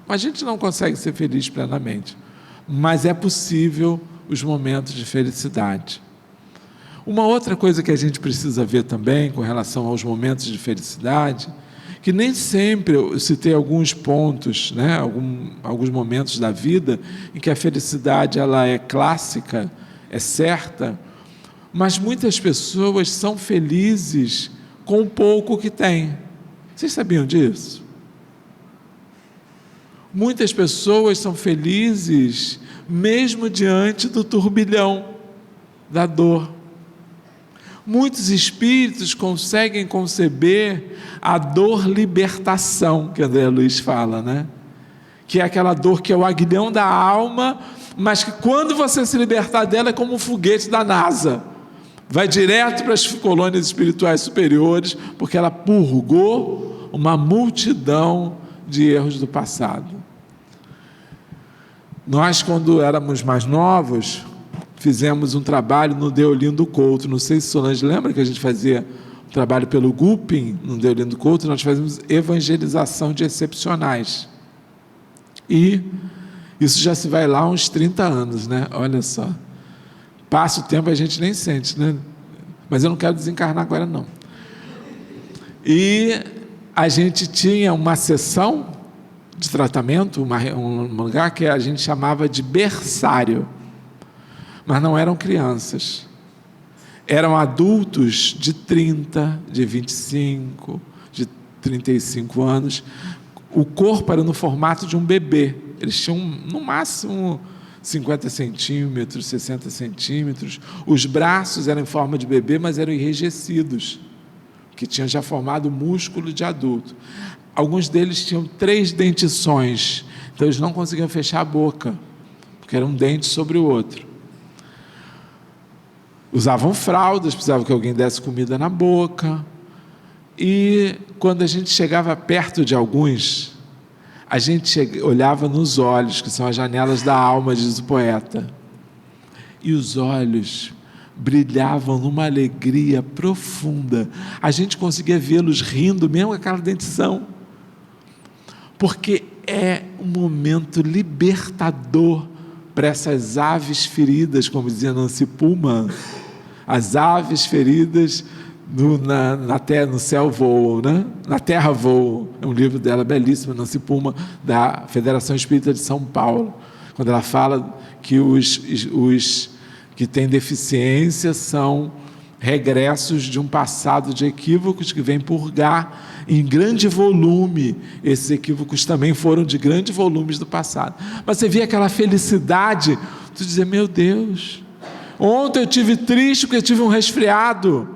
a gente não consegue ser feliz plenamente. Mas é possível os momentos de felicidade. Uma outra coisa que a gente precisa ver também com relação aos momentos de felicidade, que nem sempre eu citei alguns pontos, né, alguns momentos da vida em que a felicidade ela é clássica, é certa, mas muitas pessoas são felizes com o pouco que têm. Vocês sabiam disso? Muitas pessoas são felizes mesmo diante do turbilhão da dor. Muitos espíritos conseguem conceber a dor libertação, que André Luiz fala, né? Que é aquela dor que é o aguilhão da alma, mas que quando você se libertar dela é como um foguete da NASA. Vai direto para as colônias espirituais superiores, porque ela purgou uma multidão de erros do passado. Nós, quando éramos mais novos, fizemos um trabalho no Deolindo Couto. Não sei se Solange lembra que a gente fazia um trabalho pelo GUPIM, no Deolindo Couto, nós fazíamos evangelização de excepcionais. E isso já se vai lá há uns 30 anos, né? Olha só. Passa o tempo e a gente nem sente, né? Mas eu não quero desencarnar agora, não. E a gente tinha uma sessão de tratamento, um lugar que a gente chamava de berçário. Mas não eram crianças. Eram adultos de 30, de 25, de 35 anos. O corpo era no formato de um bebê. Eles tinham, no máximo, 50 centímetros, 60 centímetros. Os braços eram em forma de bebê, mas eram enrijecidos, que tinham já formado músculo de adulto. Alguns deles tinham 3 dentições, então eles não conseguiam fechar a boca, porque era um dente sobre o outro. Usavam fraldas, precisavam que alguém desse comida na boca. E quando a gente chegava perto de alguns, a gente olhava nos olhos, que são as janelas da alma, diz o poeta. E os olhos brilhavam numa alegria profunda. A gente conseguia vê-los rindo, mesmo com aquela dentição. Porque é um momento libertador para essas aves feridas, como dizia Nancy Pullman. As aves feridas no céu voam, né? Na terra voam. É um livro dela belíssimo, Nancy Pullman, da Federação Espírita de São Paulo, quando ela fala que os que têm deficiência são regressos de um passado de equívocos que vem purgar em grande volume. Esses equívocos também foram de grandes volumes do passado. Mas você via aquela felicidade, tu dizia, meu Deus, ontem eu tive triste porque tive um resfriado.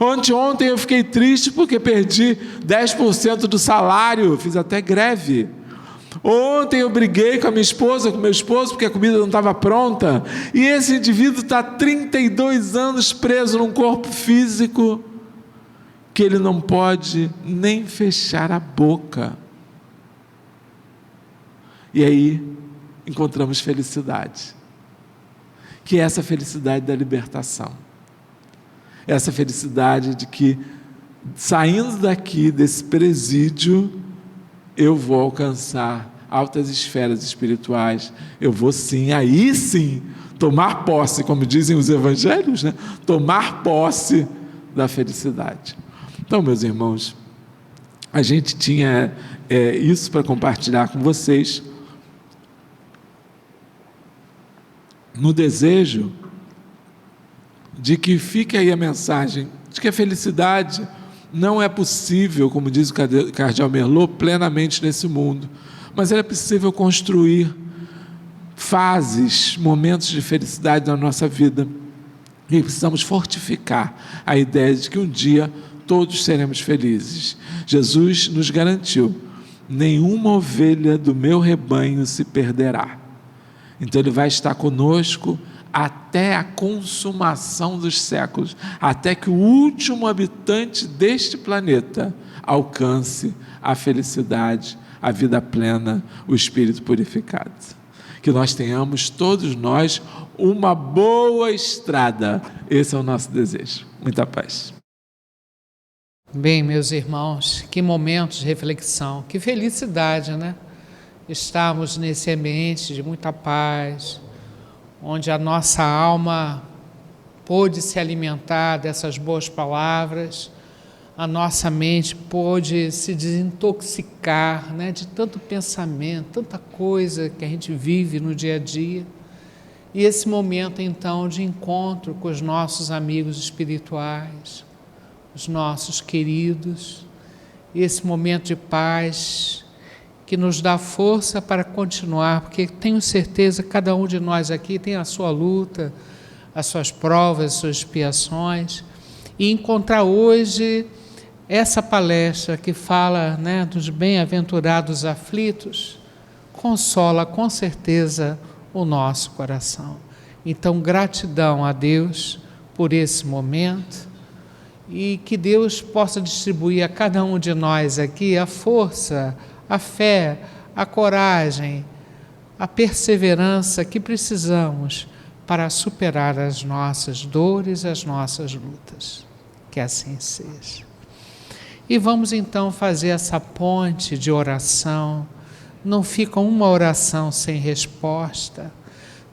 Ontem eu fiquei triste porque perdi 10% do salário, fiz até greve. Ontem eu briguei com a minha esposa, com meu esposo, porque a comida não estava pronta. E esse indivíduo está 32 anos preso num corpo físico que ele não pode nem fechar a boca. E aí encontramos felicidade, que é essa felicidade da libertação. Essa felicidade de que, saindo daqui, desse presídio, eu vou alcançar altas esferas espirituais. Eu vou sim, aí sim, tomar posse, como dizem os evangelhos, né? Tomar posse da felicidade. Então, meus irmãos, a gente tinha isso para compartilhar com vocês, no desejo de que fique aí a mensagem de que a felicidade não é possível, como diz o cardeal Merlot, plenamente nesse mundo, mas é possível construir fases, momentos de felicidade na nossa vida, e precisamos fortificar a ideia de que um dia todos seremos felizes. Jesus nos garantiu, nenhuma ovelha do meu rebanho se perderá. Então Ele vai estar conosco até a consumação dos séculos, até que o último habitante deste planeta alcance a felicidade, a vida plena, o espírito purificado. Que nós tenhamos, todos nós, uma boa estrada. Esse é o nosso desejo. Muita paz. Bem, meus irmãos, que momentos de reflexão, que felicidade, né? Estarmos nesse ambiente de muita paz, onde a nossa alma pôde se alimentar dessas boas palavras, a nossa mente pôde se desintoxicar, né, de tanto pensamento, tanta coisa que a gente vive no dia a dia. E esse momento, então, de encontro com os nossos amigos espirituais, os nossos queridos, esse momento de paz que nos dá força para continuar, porque tenho certeza que cada um de nós aqui tem a sua luta, as suas provas, as suas expiações, e encontrar hoje essa palestra que fala, né, dos bem-aventurados aflitos, consola com certeza o nosso coração. Então, gratidão a Deus por esse momento, e que Deus possa distribuir a cada um de nós aqui a força, a fé, a coragem, a perseverança que precisamos para superar as nossas dores, as nossas lutas. Que assim seja. E vamos então fazer essa ponte de oração. Não fica uma oração sem resposta.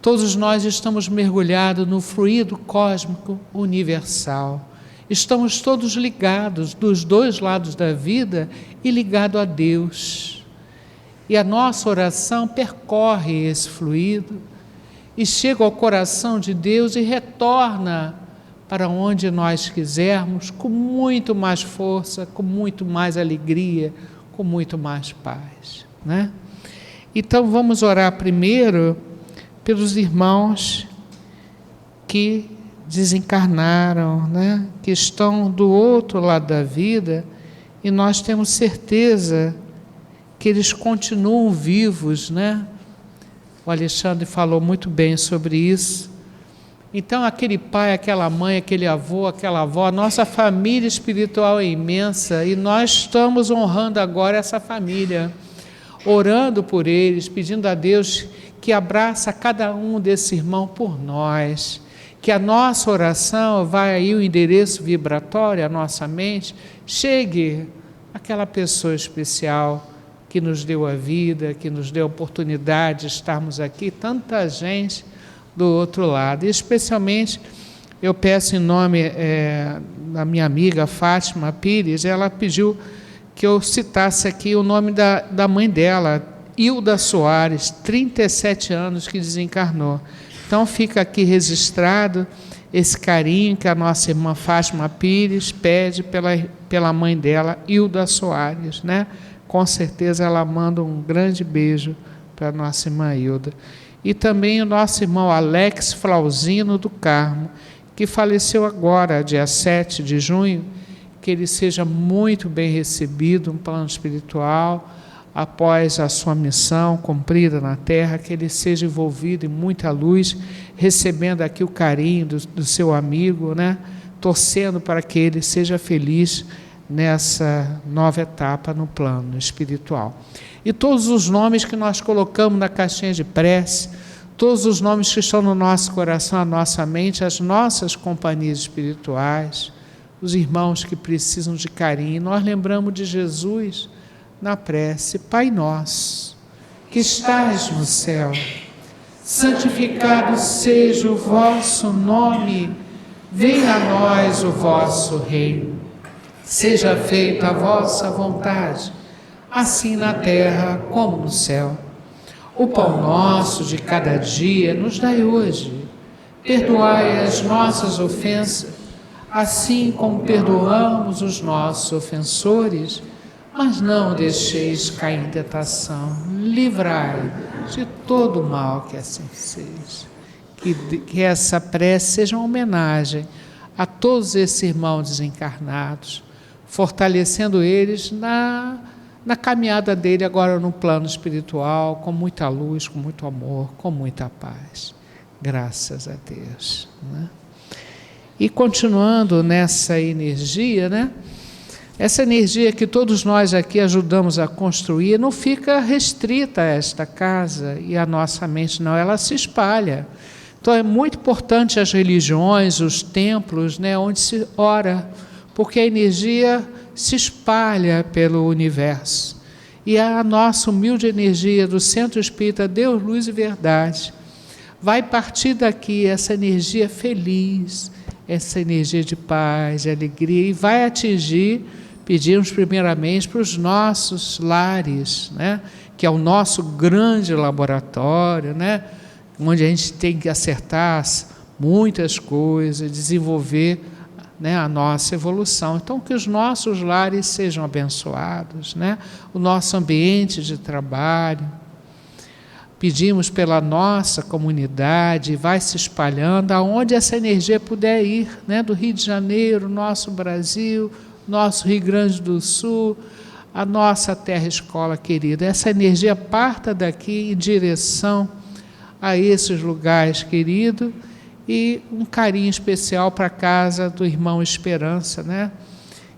Todos nós estamos mergulhados no fluido cósmico universal. Estamos todos ligados dos dois lados da vida e ligados a Deus. E a nossa oração percorre esse fluido e chega ao coração de Deus e retorna para onde nós quisermos, com muito mais força, com muito mais alegria, com muito mais paz, né? Então vamos orar primeiro pelos irmãos que desencarnaram, né? Que estão do outro lado da vida, e nós temos certeza que eles continuam vivos, né? O Alexandre falou muito bem sobre isso. Então, aquele pai, aquela mãe, aquele avô, aquela avó, nossa família espiritual é imensa, e nós estamos honrando agora essa família, orando por eles, pedindo a Deus que abraça cada um desses irmãos por nós, que a nossa oração vai aí, o endereço vibratório, a nossa mente, chegue àquela pessoa especial que nos deu a vida, que nos deu a oportunidade de estarmos aqui, tanta gente do outro lado. E especialmente, eu peço em nome da minha amiga Fátima Pires, ela pediu que eu citasse aqui o nome da mãe dela, Hilda Soares, 37 anos que desencarnou. Então fica aqui registrado esse carinho que a nossa irmã Fátima Pires pede pela mãe dela, Hilda Soares, né? Com certeza ela manda um grande beijo para a nossa irmã Hilda. E também o nosso irmão Alex Flauzino do Carmo, que faleceu agora, dia 7 de junho, que ele seja muito bem recebido no plano espiritual, após a sua missão cumprida na Terra, que ele seja envolvido em muita luz, recebendo aqui o carinho do seu amigo, né? Torcendo para que ele seja feliz nessa nova etapa no plano espiritual. E todos os nomes que nós colocamos na caixinha de prece, todos os nomes que estão no nosso coração, na nossa mente, as nossas companhias espirituais, os irmãos que precisam de carinho, nós lembramos de Jesus na prece. Pai nosso, que estais no céu, santificado seja o vosso nome, venha a nós o vosso reino. Seja feita a vossa vontade, assim na terra como no céu. O pão nosso de cada dia nos dai hoje. Perdoai as nossas ofensas, assim como perdoamos os nossos ofensores, mas não deixeis cair em tentação. Livrai de todo o mal, que assim seja. Que essa prece seja uma homenagem a todos esses irmãos desencarnados, fortalecendo eles na caminhada dele agora no plano espiritual, com muita luz, com muito amor, com muita paz. Graças a Deus, né? E continuando nessa energia, né? Essa energia que todos nós aqui ajudamos a construir não fica restrita a esta casa e a nossa mente, não, ela se espalha. Então é muito importante as religiões, os templos, né, onde se ora, porque a energia se espalha pelo universo. E a nossa humilde energia do Centro Espírita Deus, Luz e Verdade vai partir daqui, essa energia feliz, essa energia de paz, de alegria, e vai atingir, pedimos primeiramente para os nossos lares, né, que é o nosso grande laboratório, né, onde a gente tem que acertar muitas coisas, desenvolver, né, a nossa evolução. Então, que os nossos lares sejam abençoados, né, o nosso ambiente de trabalho. Pedimos pela nossa comunidade, vai se espalhando, aonde essa energia puder ir, né, do Rio de Janeiro, nosso Brasil, nosso Rio Grande do Sul, a nossa terra escola querida. Essa energia parta daqui em direção a esses lugares queridos, e um carinho especial para a casa do irmão Esperança, né?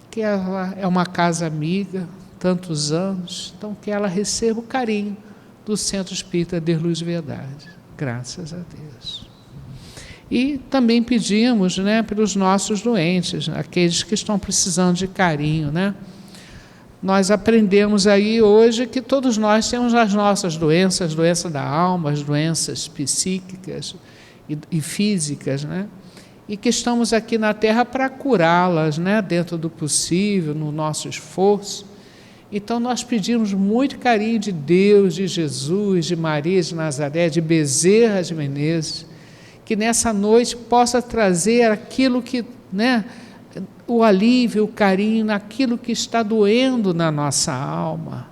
Que ela é uma casa amiga, tantos anos, então que ela receba o carinho do Centro Espírita de Luz e Verdade. Graças a Deus. E também pedimos, né, pelos nossos doentes, aqueles que estão precisando de carinho, né? nós aprendemos aí hoje que todos nós temos as nossas doenças, doenças da alma, as doenças psíquicas e físicas, né? E que estamos aqui na Terra para curá-las, né? Dentro do possível, no nosso esforço. Então nós pedimos muito carinho de Deus, de Jesus, de Maria de Nazaré, de Bezerra de Menezes, que nessa noite possa trazer aquilo que, né? O alívio, o carinho naquilo que está doendo na nossa alma.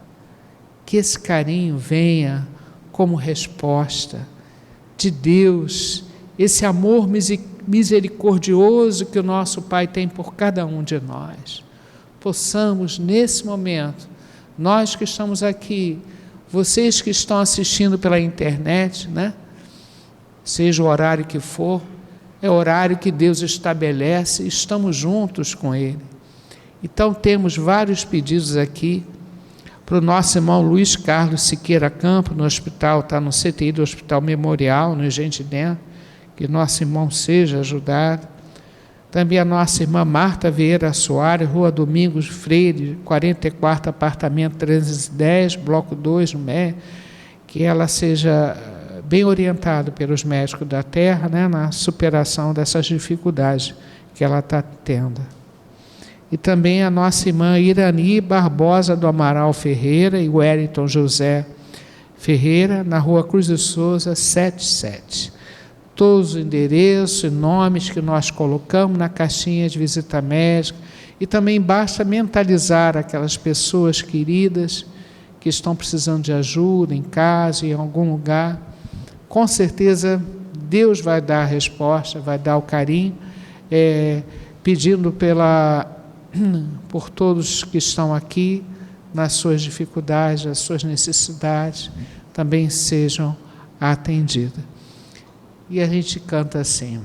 Que esse carinho venha como resposta de Deus, esse amor misericordioso que o nosso Pai tem por cada um de nós. Possamos, nesse momento, nós que estamos aqui, vocês que estão assistindo pela internet, né? Seja o horário que for, é o horário que Deus estabelece, estamos juntos com Ele. Então temos vários pedidos aqui para o nosso irmão Luiz Carlos Siqueira Campos, no hospital, está no CTI do Hospital Memorial, no Gente Dentro, que nosso irmão seja ajudado. Também a nossa irmã Marta Vieira Soares, Rua Domingos Freire, 44, apartamento 310, bloco 2, no MER, que ela seja bem orientada pelos médicos da Terra, né, na superação dessas dificuldades que ela está tendo. E também a nossa irmã Irani Barbosa do Amaral Ferreira e Wellington José Ferreira, na Rua Cruz de Souza, 77. Todos os endereços e nomes que nós colocamos na caixinha de visita médica, e também basta mentalizar aquelas pessoas queridas que estão precisando de ajuda em casa, em algum lugar. Com certeza Deus vai dar a resposta, vai dar o carinho, pedindo por todos que estão aqui, nas suas dificuldades, as suas necessidades, também sejam atendidas. E a gente canta assim: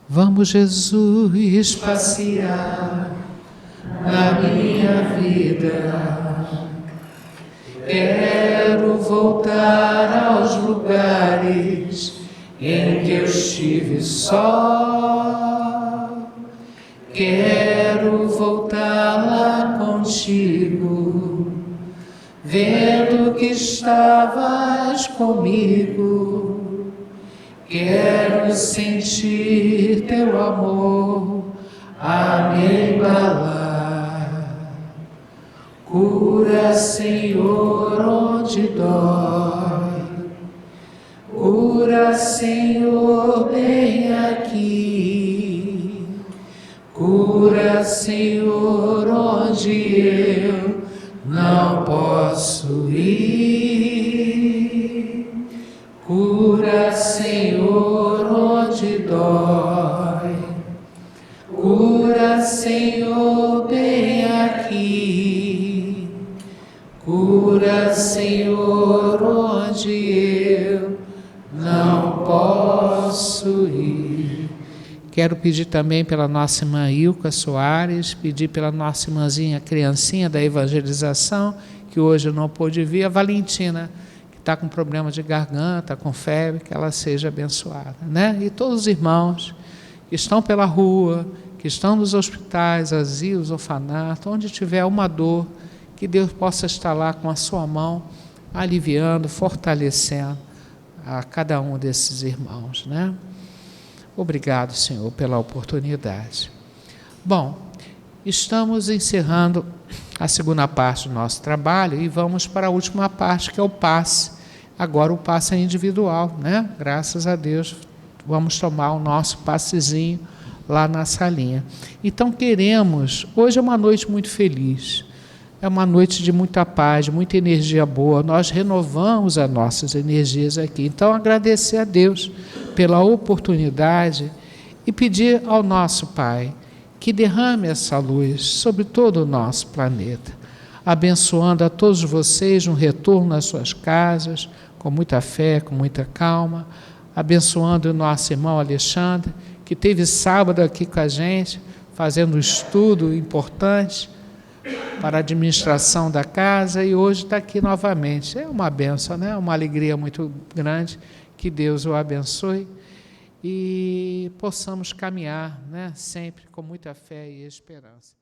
vamos, Jesus, passear na minha vida. Quero voltar aos lugares em que eu estive só. Quero voltar lá contigo, vendo que estavas comigo. Quero sentir teu amor a me embalar. Cura, Senhor, onde dói. Cura, Senhor, bem aqui. Cura, Senhor, onde eu não posso ir. Cura, Senhor, onde dói. Cura, Senhor, bem aqui. Cura, Senhor, onde eu não posso ir. Quero pedir também pela nossa irmã Ilka Soares, pedir pela nossa irmãzinha criancinha da evangelização, que hoje não pôde vir, a Valentina, que está com problema de garganta, com febre, que ela seja abençoada, né? E todos os irmãos que estão pela rua, que estão nos hospitais, asilos, orfanatos, onde tiver uma dor, que Deus possa estar lá com a sua mão, aliviando, fortalecendo a cada um desses irmãos, né? Obrigado, Senhor, pela oportunidade. Bom, estamos encerrando a segunda parte do nosso trabalho e vamos para a última parte, que é o passe. Agora o passe é individual, né? Graças a Deus, vamos tomar o nosso passezinho lá na salinha. Então queremos, hoje é uma noite muito feliz, é uma noite de muita paz, de muita energia boa, nós renovamos as nossas energias aqui. Então agradecer a Deus pela oportunidade e pedir ao nosso Pai que derrame essa luz sobre todo o nosso planeta, abençoando a todos vocês um retorno às suas casas, com muita fé, com muita calma, abençoando o nosso irmão Alexandre, que teve sábado aqui com a gente, fazendo um estudo importante para a administração da casa, e hoje está aqui novamente. É uma bênção, né? Uma alegria muito grande. Que Deus o abençoe e possamos caminhar, né? Sempre com muita fé e esperança.